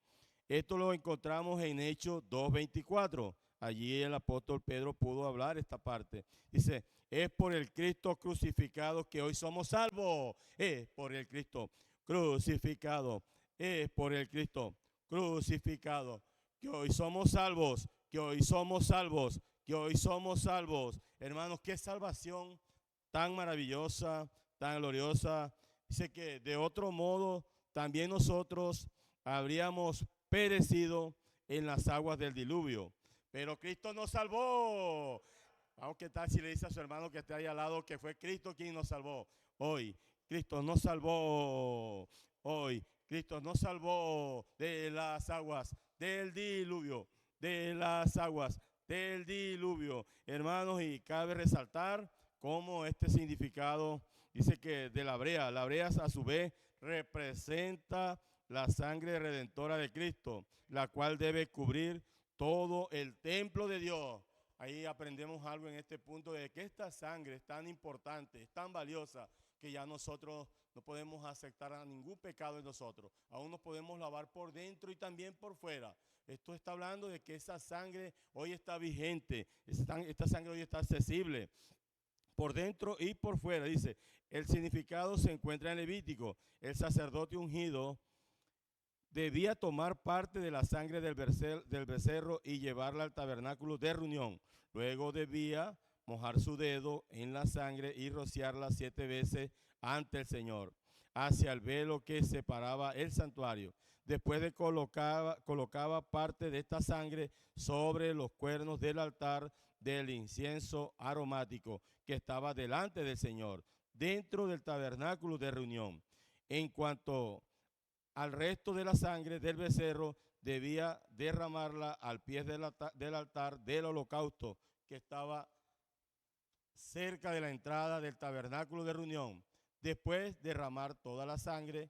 Esto lo encontramos en Hechos 2:24. Allí el apóstol Pedro pudo hablar esta parte. Dice, es por el Cristo crucificado que hoy somos salvos. Es por el Cristo crucificado. Es por el Cristo crucificado que hoy somos salvos. Que hoy somos salvos. Que hoy somos salvos. Hermanos, qué salvación tan maravillosa, tan gloriosa. Dice que de otro modo también nosotros habríamos perecido en las aguas del diluvio. Pero Cristo nos salvó. Vamos, ¿qué tal si le dice a su hermano que esté ahí al lado que fue Cristo quien nos salvó? Hoy Cristo nos salvó. Hoy Cristo nos salvó de las aguas del diluvio. De las aguas del diluvio. Hermanos, y cabe resaltar cómo este significado dice que de la brea a su vez representa la sangre redentora de Cristo, la cual debe cubrir todo el templo de Dios. Ahí aprendemos algo en este punto de que esta sangre es tan importante, es tan valiosa, que ya nosotros no podemos aceptar a ningún pecado en nosotros. Aún nos podemos lavar por dentro y también por fuera. Esto está hablando de que esa sangre hoy está vigente, esta sangre hoy está accesible por dentro y por fuera. Dice, el significado se encuentra en Levítico. El sacerdote ungido debía tomar parte de la sangre del becerro y llevarla al tabernáculo de reunión. Luego debía mojar su dedo en la sangre y rociarla 7 veces ante el Señor, hacia el velo que separaba el santuario. Después de colocaba parte de esta sangre sobre los cuernos del altar del incienso aromático que estaba delante del Señor, dentro del tabernáculo de reunión. En cuanto al resto de la sangre del becerro, debía derramarla al pie del altar del holocausto que estaba cerca de la entrada del tabernáculo de reunión. Después de derramar toda la sangre,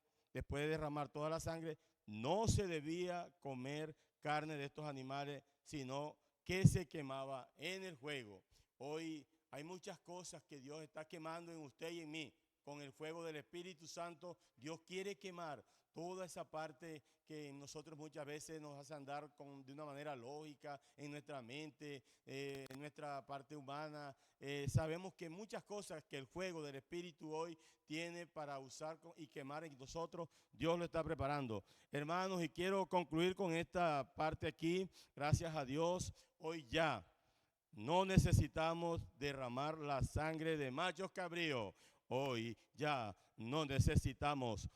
no se debía comer carne de estos animales, sino que se quemaba en el fuego. Hoy hay muchas cosas que Dios está quemando en usted y en mí. Con el fuego del Espíritu Santo, Dios quiere quemar toda esa parte que nosotros muchas veces nos hace andar de una manera lógica en nuestra mente, en nuestra parte humana. Sabemos que muchas cosas que el fuego del Espíritu hoy tiene para usar y quemar en nosotros, Dios lo está preparando. Hermanos, y quiero concluir con esta parte aquí. Gracias a Dios, hoy ya no necesitamos derramar la sangre de machos cabríos. Hoy ya no necesitamos,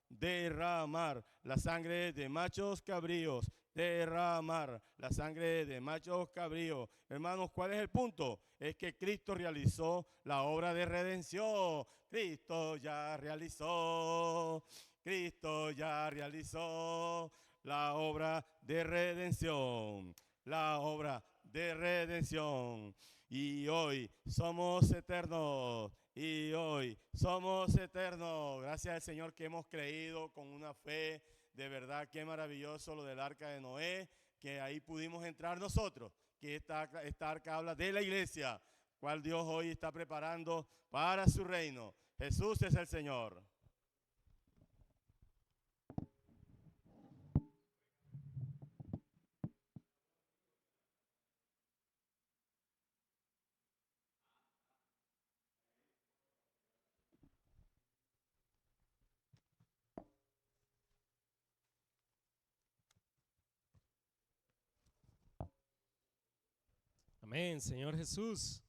derramar la sangre de machos cabríos, derramar la sangre de machos cabríos. Hermanos, ¿cuál es el punto? Es que Cristo realizó la obra de redención. Cristo ya realizó la obra de redención, la obra de redención. Y hoy somos eternos, y hoy somos eternos. Gracias al Señor que hemos creído con una fe. De verdad, qué maravilloso lo del arca de Noé, que ahí pudimos entrar nosotros, que esta arca habla de la iglesia, cual Dios hoy está preparando para su reino. Jesús es el Señor. Amén, Señor Jesús.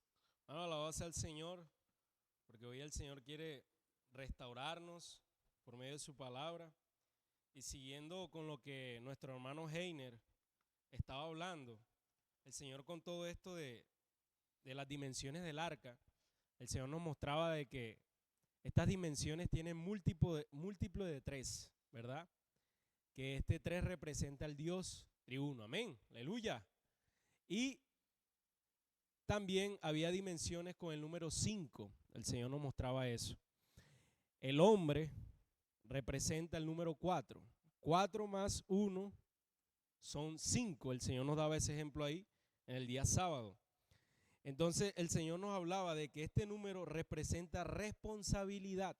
Alabado sea el Señor, porque hoy el Señor quiere restaurarnos por medio de su palabra. Y siguiendo con lo que nuestro hermano Heiner estaba hablando, el Señor con todo esto de las dimensiones del arca, el Señor nos mostraba de que estas dimensiones tienen múltiplo de 3, ¿verdad? Que este 3 representa al Dios triuno. Amén, aleluya. Y también había dimensiones con el número 5. El Señor nos mostraba eso. El hombre representa el número 4. 4 más 1 son 5. El Señor nos daba ese ejemplo ahí en el día sábado. Entonces el Señor nos hablaba de que este número representa responsabilidad.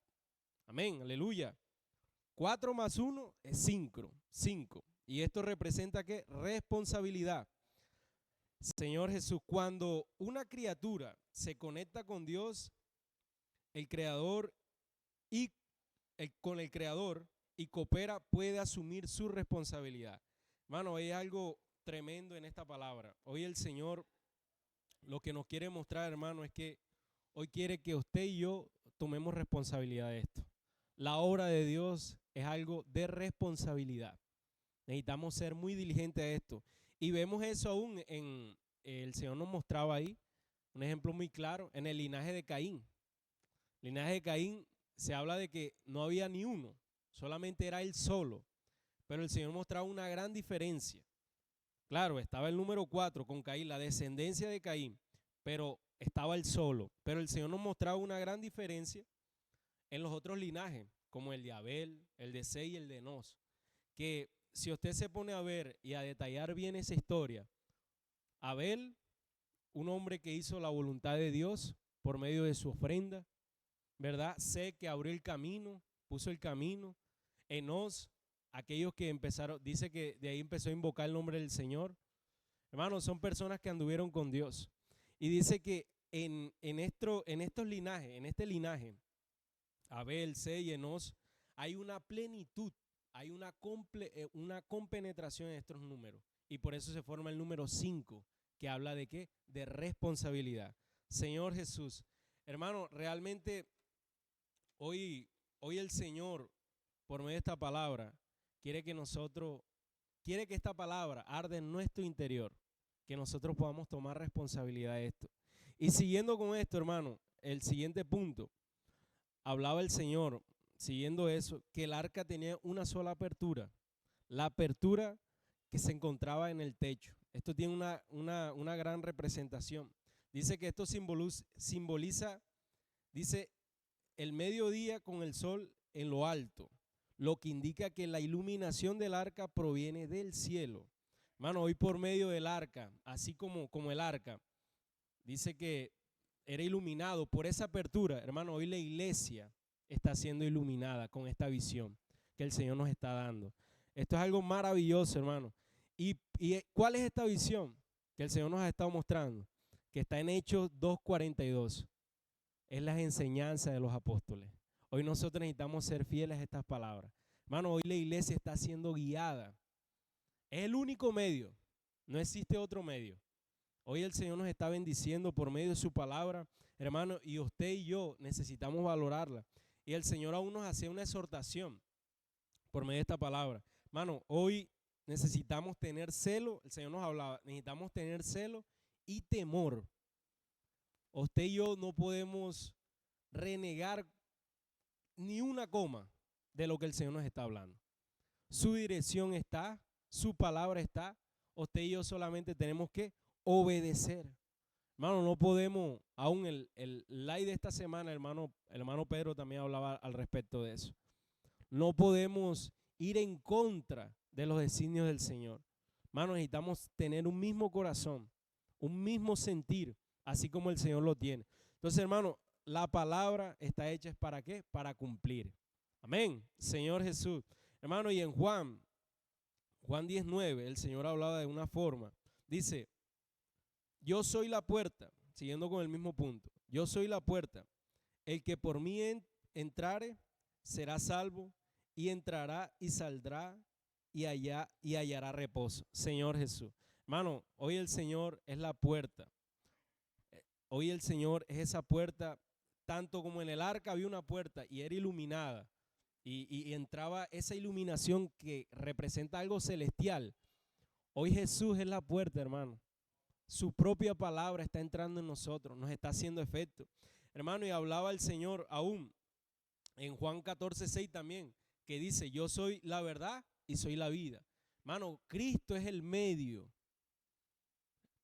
Amén, aleluya. 4 más 1 es 5. Y esto representa ¿qué? Responsabilidad. Señor Jesús, cuando una criatura se conecta con Dios, el Creador con el Creador y coopera, puede asumir su responsabilidad. Hermano, hay algo tremendo en esta palabra. Hoy el Señor lo que nos quiere mostrar, hermano, es que hoy quiere que usted y yo tomemos responsabilidad de esto. La obra de Dios es algo de responsabilidad. Necesitamos ser muy diligentes a esto. Y vemos eso aún el Señor nos mostraba ahí, un ejemplo muy claro, en el linaje de Caín. El linaje de Caín se habla de que no había ni uno, solamente era él solo. Pero el Señor mostraba una gran diferencia. Claro, estaba el número 4 con Caín, la descendencia de Caín, pero estaba él solo. Pero el Señor nos mostraba una gran diferencia en los otros linajes, como el de Abel, el de Sei y el de Enos, que si usted se pone a ver y a detallar bien esa historia, Abel, un hombre que hizo la voluntad de Dios por medio de su ofrenda, ¿verdad? Sé que abrió el camino, puso el camino. Enos, aquellos que empezaron, dice que de ahí empezó a invocar el nombre del Señor. Hermanos, son personas que anduvieron con Dios. Y dice que en estos linajes, en este linaje, Abel, Sei y Enos, hay una plenitud, hay una compenetración en estos números. Y por eso se forma el número 5, que habla de ¿qué? De responsabilidad. Señor Jesús, hermano, realmente hoy el Señor, por medio de esta palabra, quiere que esta palabra arde en nuestro interior, que nosotros podamos tomar responsabilidad de esto. Y siguiendo con esto, hermano, el siguiente punto, hablaba el Señor, siguiendo eso, que el arca tenía una sola apertura, la apertura que se encontraba en el techo. Esto tiene una gran representación. Dice que esto simboliza, dice, el mediodía con el sol en lo alto, lo que indica que la iluminación del arca proviene del cielo. Hermano, hoy por medio del arca, así como el arca, dice que era iluminado por esa apertura. Hermano, hoy la iglesia está siendo iluminada con esta visión que el Señor nos está dando. Esto es algo maravilloso, hermano. ¿Y cuál es esta visión que el Señor nos ha estado mostrando? Que está en Hechos 2:42. Es las enseñanzas de los apóstoles. Hoy nosotros necesitamos ser fieles a estas palabras. Hermano, hoy la iglesia está siendo guiada. Es el único medio. No existe otro medio. Hoy el Señor nos está bendiciendo por medio de su palabra, hermano, y usted y yo necesitamos valorarla. Y el Señor aún nos hacía una exhortación por medio de esta palabra. Hermano, hoy necesitamos tener celo, el Señor nos hablaba, necesitamos tener celo y temor. Usted y yo no podemos renegar ni una coma de lo que el Señor nos está hablando. su dirección está, su palabra está. Usted y yo solamente tenemos que obedecer. Hermano, no podemos, aún el live de esta semana, hermano Pedro también hablaba al respecto de eso. No podemos ir en contra de los designios del Señor. Hermano, necesitamos tener un mismo corazón, un mismo sentir, así como el Señor lo tiene. Entonces, hermano, la palabra está hecha ¿es para qué? Para cumplir. Amén, Señor Jesús. Hermano, y en Juan 10:9, el Señor hablaba de una forma. Dice, yo soy la puerta, siguiendo con el mismo punto. Yo soy la puerta. El que por mí entrare será salvo y entrará y saldrá y hallará reposo. Señor Jesús. Hermano, hoy el Señor es la puerta. Hoy el Señor es esa puerta, tanto como en el arca había una puerta y era iluminada y entraba esa iluminación que representa algo celestial. Hoy Jesús es la puerta, hermano. Su propia palabra está entrando en nosotros, nos está haciendo efecto. Hermano, y hablaba el Señor aún en Juan 14:6 también, que dice, yo soy la verdad y soy la vida. Hermano, Cristo es el medio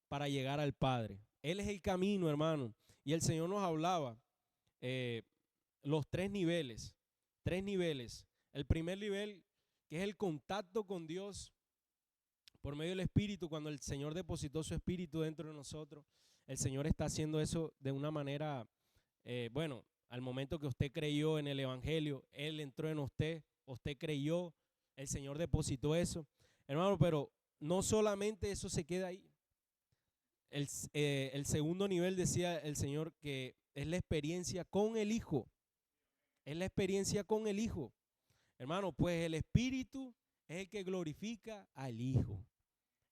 para llegar al Padre. Él es el camino, hermano. Y el Señor nos hablaba los tres niveles. El primer nivel, que es el contacto con Dios por medio del Espíritu. Cuando el Señor depositó su Espíritu dentro de nosotros, el Señor está haciendo eso de una manera, al momento que usted creyó en el Evangelio, Él entró en usted creyó, el Señor depositó eso. Hermano, pero no solamente eso se queda ahí. El segundo nivel, decía el Señor, que es la experiencia con el Hijo. Es la experiencia con el Hijo. Hermano, pues el Espíritu es el que glorifica al Hijo.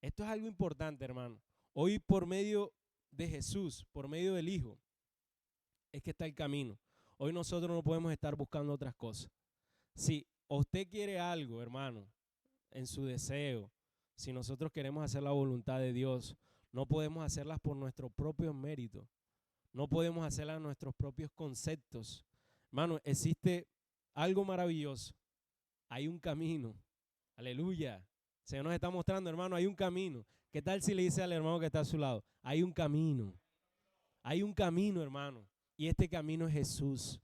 Esto es algo importante, hermano. Hoy por medio de Jesús, por medio del Hijo, es que está el camino. Hoy nosotros no podemos estar buscando otras cosas. Si usted quiere algo, hermano, en su deseo, si nosotros queremos hacer la voluntad de Dios, no podemos hacerlas por nuestros propios méritos. No podemos hacerlas nuestros propios conceptos. Hermano, existe algo maravilloso. Hay un camino. Aleluya. El Señor nos está mostrando, hermano, hay un camino. ¿Qué tal si le dice al hermano que está a su lado? Hay un camino. Hay un camino, hermano. Y este camino es Jesús.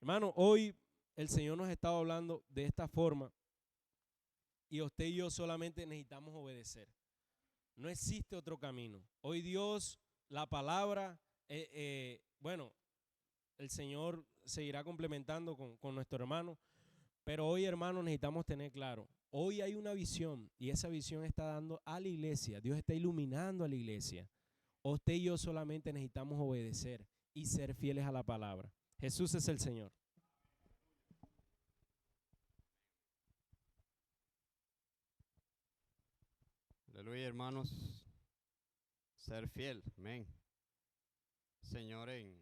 Hermano, hoy el Señor nos está hablando de esta forma. Y usted y yo solamente necesitamos obedecer. No existe otro camino. Hoy Dios, la palabra, el Señor seguirá complementando con nuestro hermano. Pero hoy, hermano, necesitamos tener claro, hoy hay una visión y esa visión está dando a la iglesia. Dios está iluminando a la iglesia. Usted y yo solamente necesitamos obedecer y ser fieles a la palabra. Jesús es el Señor. Aleluya, hermanos. Ser fiel, amén. Señor, en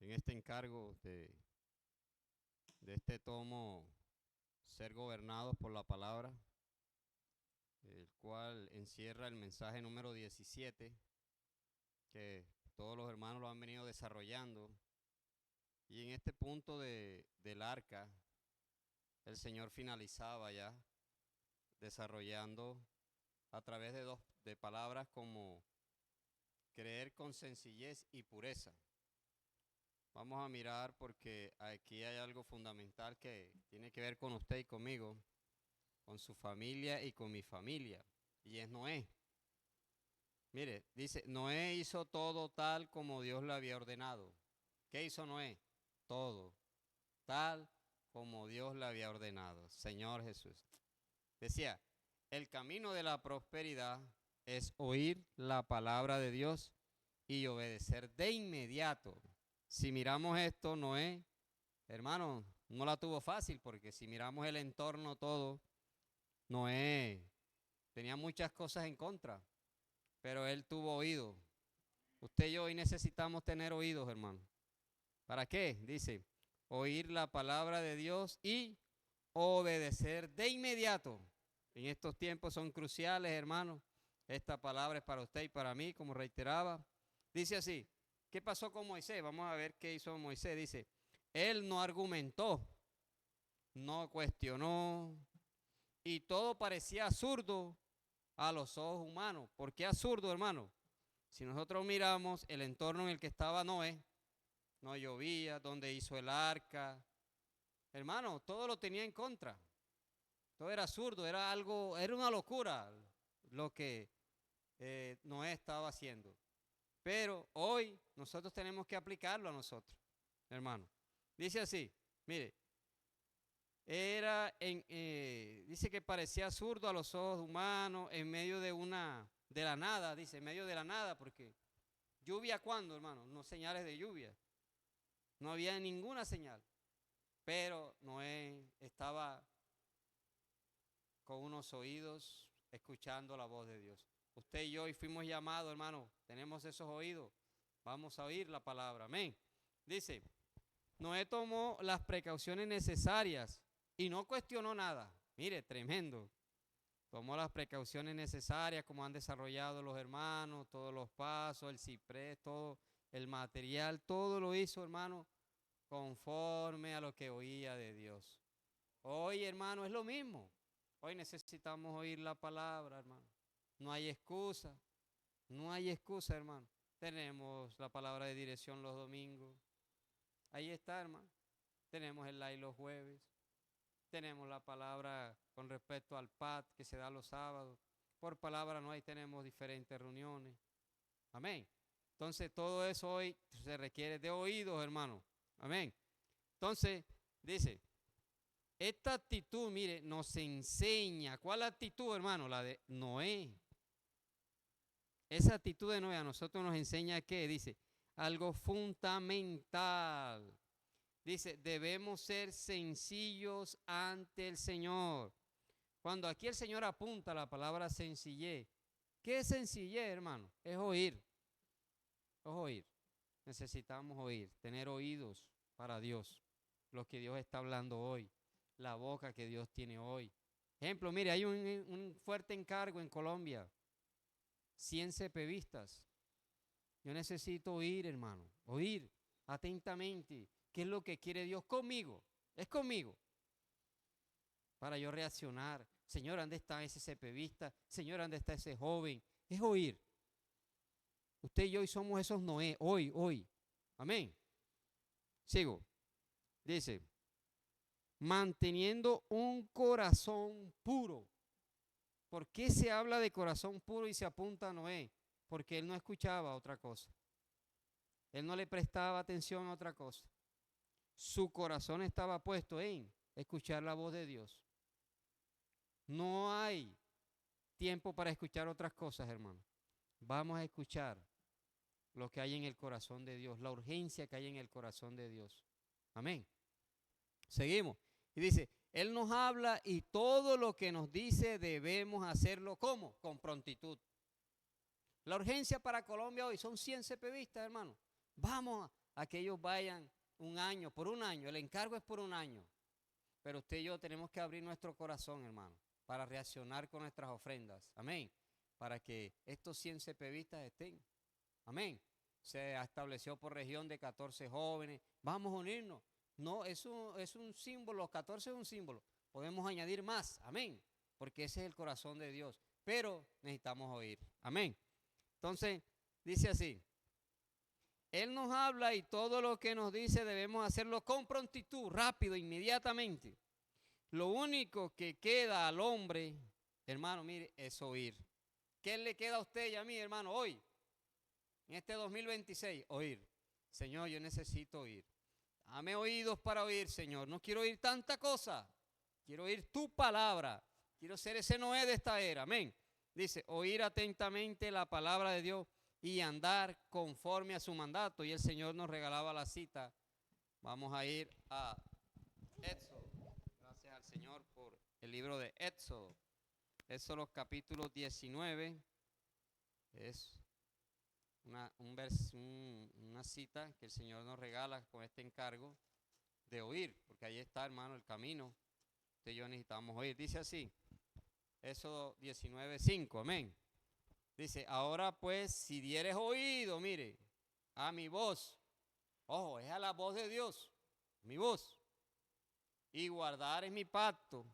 este encargo de este tomo, ser gobernados por la palabra, el cual encierra el mensaje número 17, que todos los hermanos lo han venido desarrollando. Y en este punto del arca, el Señor finalizaba ya desarrollando a través de palabras como creer con sencillez y pureza. Vamos a mirar porque aquí hay algo fundamental que tiene que ver con usted y conmigo, con su familia y con mi familia, y es Noé. Mire, dice, Noé hizo todo tal como Dios le había ordenado. ¿Qué hizo Noé? Todo, tal como Dios le había ordenado. Señor Jesús. Decía, el camino de la prosperidad es oír la palabra de Dios y obedecer de inmediato. Si miramos esto, Noé, hermano, no la tuvo fácil, porque si miramos el entorno todo, Noé tenía muchas cosas en contra, pero él tuvo oído. Usted y yo hoy necesitamos tener oídos, hermano. ¿Para qué? Dice, oír la palabra de Dios y obedecer de inmediato. En estos tiempos son cruciales, hermano. Esta palabra es para usted y para mí, como reiteraba. Dice así, ¿qué pasó con Moisés? Vamos a ver qué hizo Moisés. Dice, él no argumentó, no cuestionó, y todo parecía absurdo a los ojos humanos. ¿Por qué absurdo, hermano? Si nosotros miramos el entorno en el que estaba Noé, no llovía, donde hizo el arca, hermano, todo lo tenía en contra. Todo era absurdo, era algo, era una locura lo que Noé estaba haciendo. Pero hoy nosotros tenemos que aplicarlo a nosotros, hermano. Dice así, mire, dice que parecía absurdo a los ojos humanos en medio de la nada, dice, en medio de la nada, porque lluvia ¿cuándo, hermano? No señales de lluvia. No había ninguna señal. Pero Noé estaba con unos oídos escuchando la voz de Dios. Usted y yo hoy fuimos llamados, hermano, tenemos esos oídos, vamos a oír la palabra, amén. Dice, Noé tomó las precauciones necesarias y no cuestionó nada. Mire, tremendo. Tomó las precauciones necesarias como han desarrollado los hermanos, todos los pasos, el ciprés, todo el material, todo lo hizo, hermano, conforme a lo que oía de Dios. Hoy, hermano, es lo mismo. Hoy necesitamos oír la palabra, hermano. No hay excusa, no hay excusa, hermano. Tenemos la palabra de dirección los domingos. Ahí está, hermano. Tenemos el live los jueves. Tenemos la palabra con respecto al PAT que se da los sábados. Por palabra no hay, tenemos diferentes reuniones. Amén. Entonces todo eso hoy se requiere de oídos, hermano. Amén. Entonces dice, esta actitud, mire, nos enseña. ¿Cuál actitud, hermano? La de Noé. Esa actitud de Noé a nosotros nos enseña ¿qué? Dice, algo fundamental. Dice, debemos ser sencillos ante el Señor. Cuando aquí el Señor apunta la palabra sencillez, ¿qué es sencillez, hermano? Es oír. Es oír. Necesitamos oír, tener oídos para Dios, lo que Dios está hablando hoy, la boca que Dios tiene hoy. Ejemplo, mire, hay un fuerte encargo en Colombia, 100 CPVistas. Yo necesito oír, hermano, oír atentamente qué es lo que quiere Dios conmigo, es conmigo, para yo reaccionar. Señor, ¿dónde está ese CPVista? Señor, ¿dónde está ese joven? Es oír. Usted y yo hoy somos esos Noé, hoy. Amén. Sigo. Dice, manteniendo un corazón puro. ¿Por qué se habla de corazón puro y se apunta a Noé? Porque él no escuchaba otra cosa. Él no le prestaba atención a otra cosa. Su corazón estaba puesto en escuchar la voz de Dios. No hay tiempo para escuchar otras cosas, hermano. Vamos a escuchar lo que hay en el corazón de Dios, la urgencia que hay en el corazón de Dios. Amén. Seguimos. Y dice, Él nos habla y todo lo que nos dice debemos hacerlo ¿cómo? Con prontitud. La urgencia para Colombia hoy son 100 CPVistas, hermano. Vamos a que ellos vayan por un año. El encargo es por un año. Pero usted y yo tenemos que abrir nuestro corazón, hermano, para reaccionar con nuestras ofrendas. Amén. Para que estos 100 CPVistas estén. Amén. Se estableció por región de 14 jóvenes. Vamos a unirnos. No, es un símbolo, los 14 es un símbolo. Podemos añadir más, amén, porque ese es el corazón de Dios. Pero necesitamos oír, amén. Entonces, dice así, Él nos habla y todo lo que nos dice debemos hacerlo con prontitud, rápido, inmediatamente. Lo único que queda al hombre, hermano, mire, es oír. ¿Qué le queda a usted y a mí, hermano, hoy? En este 2026, oír. Señor, yo necesito oír. Dame oídos para oír, Señor. No quiero oír tanta cosa. Quiero oír tu palabra. Quiero ser ese Noé de esta era. Amén. Dice, oír atentamente la palabra de Dios y andar conforme a su mandato. Y el Señor nos regalaba la cita. Vamos a ir a Éxodo. Gracias al Señor por el libro de Éxodo. Éxodo capítulo 19. Es una cita que el Señor nos regala con este encargo de oír, porque ahí está, hermano, el camino. Usted y yo necesitamos oír. Dice así, Éxodo 19:5, amén. Dice, ahora pues, si dieres oído, mire, a mi voz, ojo, es a la voz de Dios, mi voz, y guardareis mi pacto,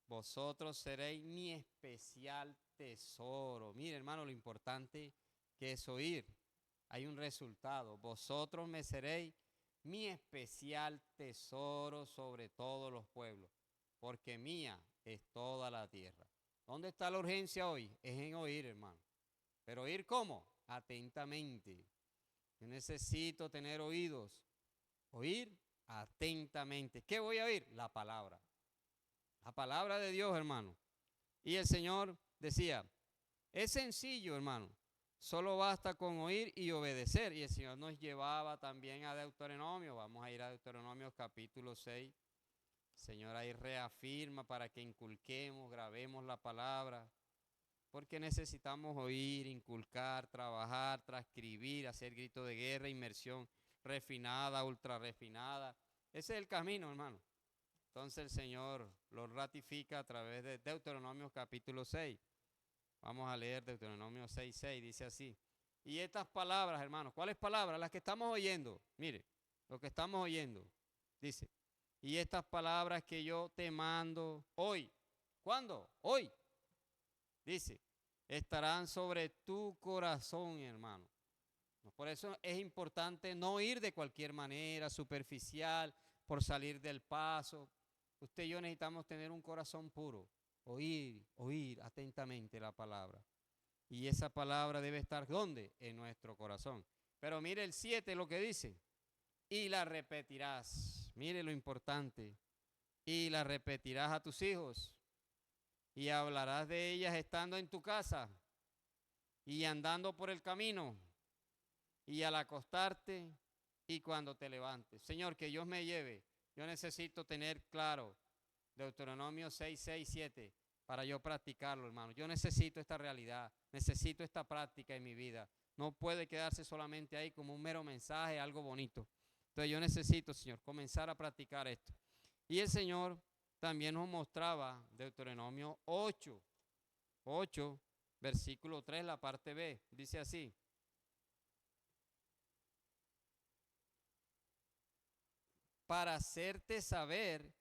vosotros seréis mi especial tesoro. Mire, hermano, lo importante que es oír. Hay un resultado. Vosotros me seréis mi especial tesoro sobre todos los pueblos, porque mía es toda la tierra. ¿Dónde está la urgencia hoy? Es en oír, hermano. ¿Pero oír cómo? Atentamente. Yo necesito tener oídos. Oír atentamente. ¿Qué voy a oír? La palabra. La palabra de Dios, hermano. Y el Señor decía, es sencillo, hermano. Solo basta con oír y obedecer. Y el Señor nos llevaba también a Deuteronomio. Vamos a ir a Deuteronomio capítulo 6. El Señor ahí reafirma para que inculquemos, grabemos la palabra. Porque necesitamos oír, inculcar, trabajar, transcribir, hacer grito de guerra, inmersión refinada, ultra refinada. Ese es el camino, hermano. Entonces el Señor lo ratifica a través de Deuteronomio capítulo 6. Vamos a leer Deuteronomio 6:6, dice así. Y estas palabras, hermanos, ¿cuáles palabras? Las que estamos oyendo. Mire, lo que estamos oyendo. Dice, y estas palabras que yo te mando hoy. ¿Cuándo? Hoy. Dice, estarán sobre tu corazón, hermano. Por eso es importante no ir de cualquier manera, superficial, por salir del paso. Usted y yo necesitamos tener un corazón puro. Oír atentamente la palabra. Y esa palabra debe estar, ¿dónde? En nuestro corazón. Pero mire el 7 lo que dice. Y la repetirás. Mire lo importante. Y la repetirás a tus hijos. Y hablarás de ellas estando en tu casa. Y andando por el camino. Y al acostarte. Y cuando te levantes. Señor, que Dios me lleve. Yo necesito tener claro. Deuteronomio 6:7, para yo practicarlo, hermano. Yo necesito esta realidad, necesito esta práctica en mi vida. No puede quedarse solamente ahí como un mero mensaje, algo bonito. Entonces yo necesito, Señor, comenzar a practicar esto. Y el Señor también nos mostraba Deuteronomio 8, versículo 3, la parte B. Dice así. Para hacerte saber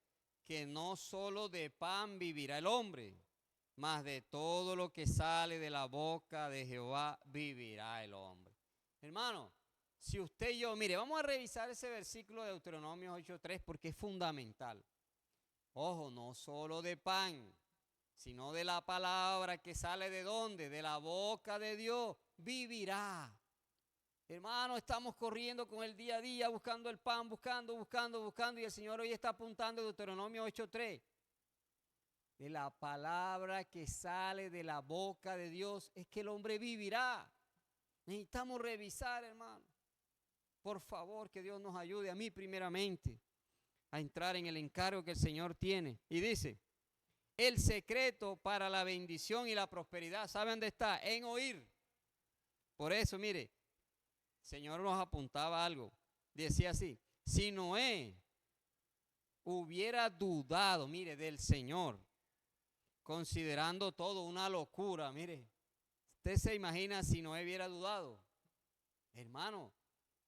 que no solo de pan vivirá el hombre, mas de todo lo que sale de la boca de Jehová vivirá el hombre. Hermano, si usted y yo, mire, vamos a revisar ese versículo de Deuteronomio 8:3 porque es fundamental. Ojo, no solo de pan, sino de la palabra que sale de dónde, de la boca de Dios, vivirá. Hermano, estamos corriendo con el día a día, buscando el pan, buscando, y el Señor hoy está apuntando en Deuteronomio 8:3. De la palabra que sale de la boca de Dios es que el hombre vivirá. Necesitamos revisar, hermano. Por favor, que Dios nos ayude a mí primeramente a entrar en el encargo que el Señor tiene. Y dice, el secreto para la bendición y la prosperidad, ¿saben dónde está? En oír. Por eso, mire, el Señor nos apuntaba algo. Decía así, si Noé hubiera dudado, mire, del Señor, considerando todo una locura, mire, usted se imagina si Noé hubiera dudado, hermano,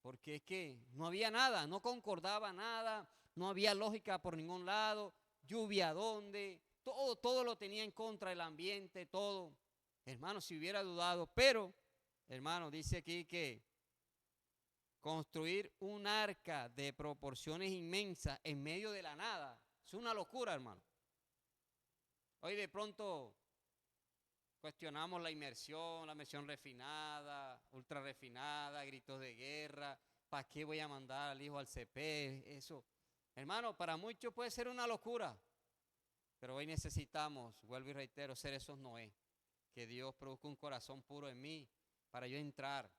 porque es que no había nada, no concordaba nada, no había lógica por ningún lado, lluvia dónde, todo lo tenía en contra del ambiente, todo, hermano, si hubiera dudado, pero, hermano, dice aquí que construir un arca de proporciones inmensas en medio de la nada, es una locura, hermano. Hoy de pronto cuestionamos la inmersión refinada, ultra refinada, gritos de guerra, ¿para qué voy a mandar al hijo al CP? Eso, hermano, para muchos puede ser una locura, pero hoy necesitamos, vuelvo y reitero, ser esos Noé, que Dios produzca un corazón puro en mí, para yo entrar,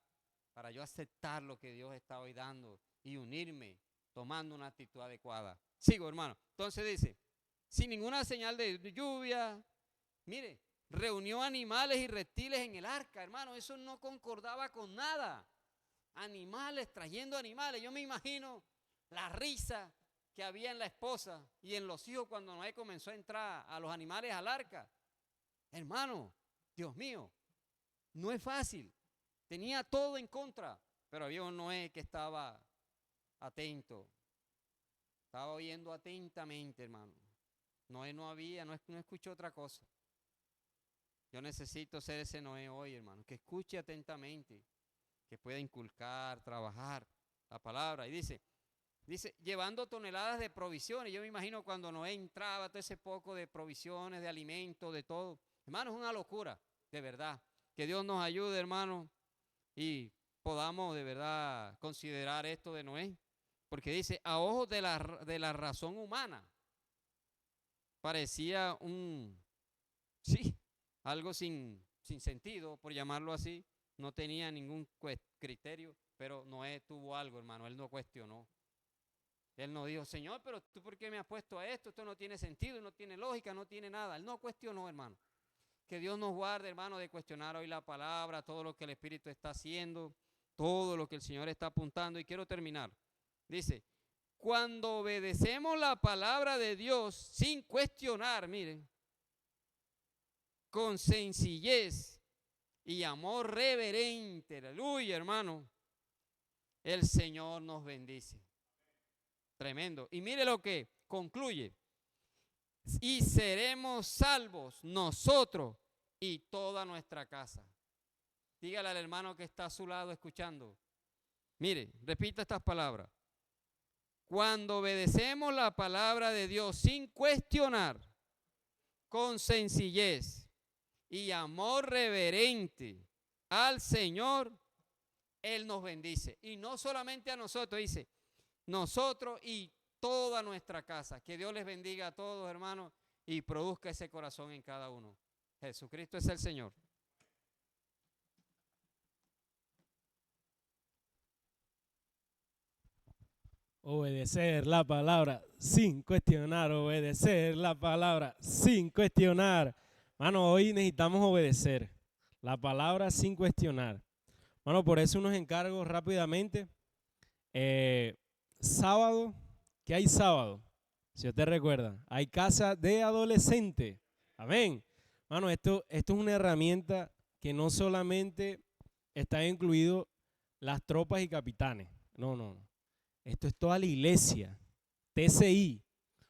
para yo aceptar lo que Dios está hoy dando y unirme tomando una actitud adecuada. Sigo, hermano. Entonces dice, sin ninguna señal de lluvia, mire, reunió animales y reptiles en el arca, hermano, eso no concordaba con nada. Animales, trayendo animales. Yo me imagino la risa que había en la esposa y en los hijos cuando Noé comenzó a entrar a los animales al arca. Hermano, Dios mío, no es fácil. Tenía todo en contra, pero había un Noé que estaba atento. Estaba oyendo atentamente, hermano. Noé no escuchó otra cosa. Yo necesito ser ese Noé hoy, hermano, que escuche atentamente, que pueda inculcar, trabajar la palabra. Y dice, llevando toneladas de provisiones. Yo me imagino cuando Noé entraba, todo ese poco de provisiones, de alimentos, de todo. Hermano, es una locura, de verdad. Que Dios nos ayude, hermano, y podamos de verdad considerar esto de Noé. Porque dice, a ojos de la razón humana, parecía algo sin sentido, por llamarlo así. No tenía ningún criterio, pero Noé tuvo algo, hermano. Él no cuestionó. Él no dijo, Señor, pero ¿tú por qué me has puesto a esto? Esto no tiene sentido, no tiene lógica, no tiene nada. Él no cuestionó, hermano. Que Dios nos guarde, hermano, de cuestionar hoy la palabra, todo lo que el Espíritu está haciendo, todo lo que el Señor está apuntando. Y quiero terminar. Dice, cuando obedecemos la palabra de Dios sin cuestionar, miren, con sencillez y amor reverente, aleluya, hermano, el Señor nos bendice. Tremendo. Y mire lo que concluye. Y seremos salvos nosotros y toda nuestra casa. Dígale al hermano que está a su lado escuchando. Mire, repita estas palabras. Cuando obedecemos la palabra de Dios sin cuestionar, con sencillez y amor reverente al Señor, Él nos bendice. Y no solamente a nosotros, dice, nosotros y toda nuestra casa. Que Dios les bendiga a todos, hermanos, y produzca ese corazón en cada uno. Jesucristo es el Señor. Obedecer la palabra sin cuestionar, obedecer la palabra sin cuestionar. Mano, hoy necesitamos obedecer la palabra sin cuestionar. Mano, por eso unos encargos rápidamente. Sábado, ¿qué hay sábado? Si usted recuerda, hay casa de adolescente. Amén. Mano, esto es una herramienta que no solamente está incluido las tropas y capitanes. No. Esto es toda la iglesia, TCI.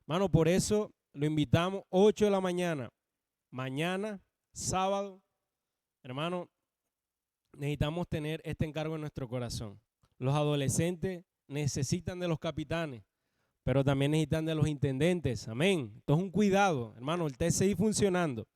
Mano, por eso lo invitamos 8 de la mañana. Mañana, sábado, hermano, necesitamos tener este encargo en nuestro corazón. Los adolescentes necesitan de los capitanes, pero también necesitan de los intendentes. Amén. Esto es un cuidado, hermano, el TCI funcionando.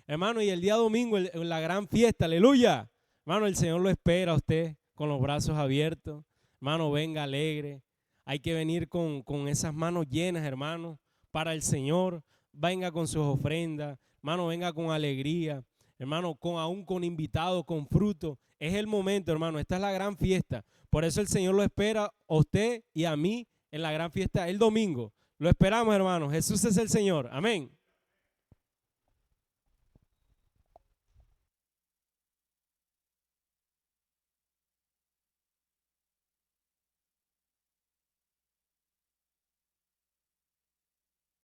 Hermano, y el día domingo, en la gran fiesta, aleluya. Hermano, el Señor lo espera a usted con los brazos abiertos. Hermano, venga alegre. Hay que venir con esas manos llenas, hermano, para el Señor. Venga con sus ofrendas. Hermano, venga con alegría. Hermano, aún con invitados, con fruto. Es el momento, hermano. Esta es la gran fiesta. Por eso el Señor lo espera a usted y a mí en la gran fiesta el domingo. Lo esperamos, hermano. Jesús es el Señor. Amén.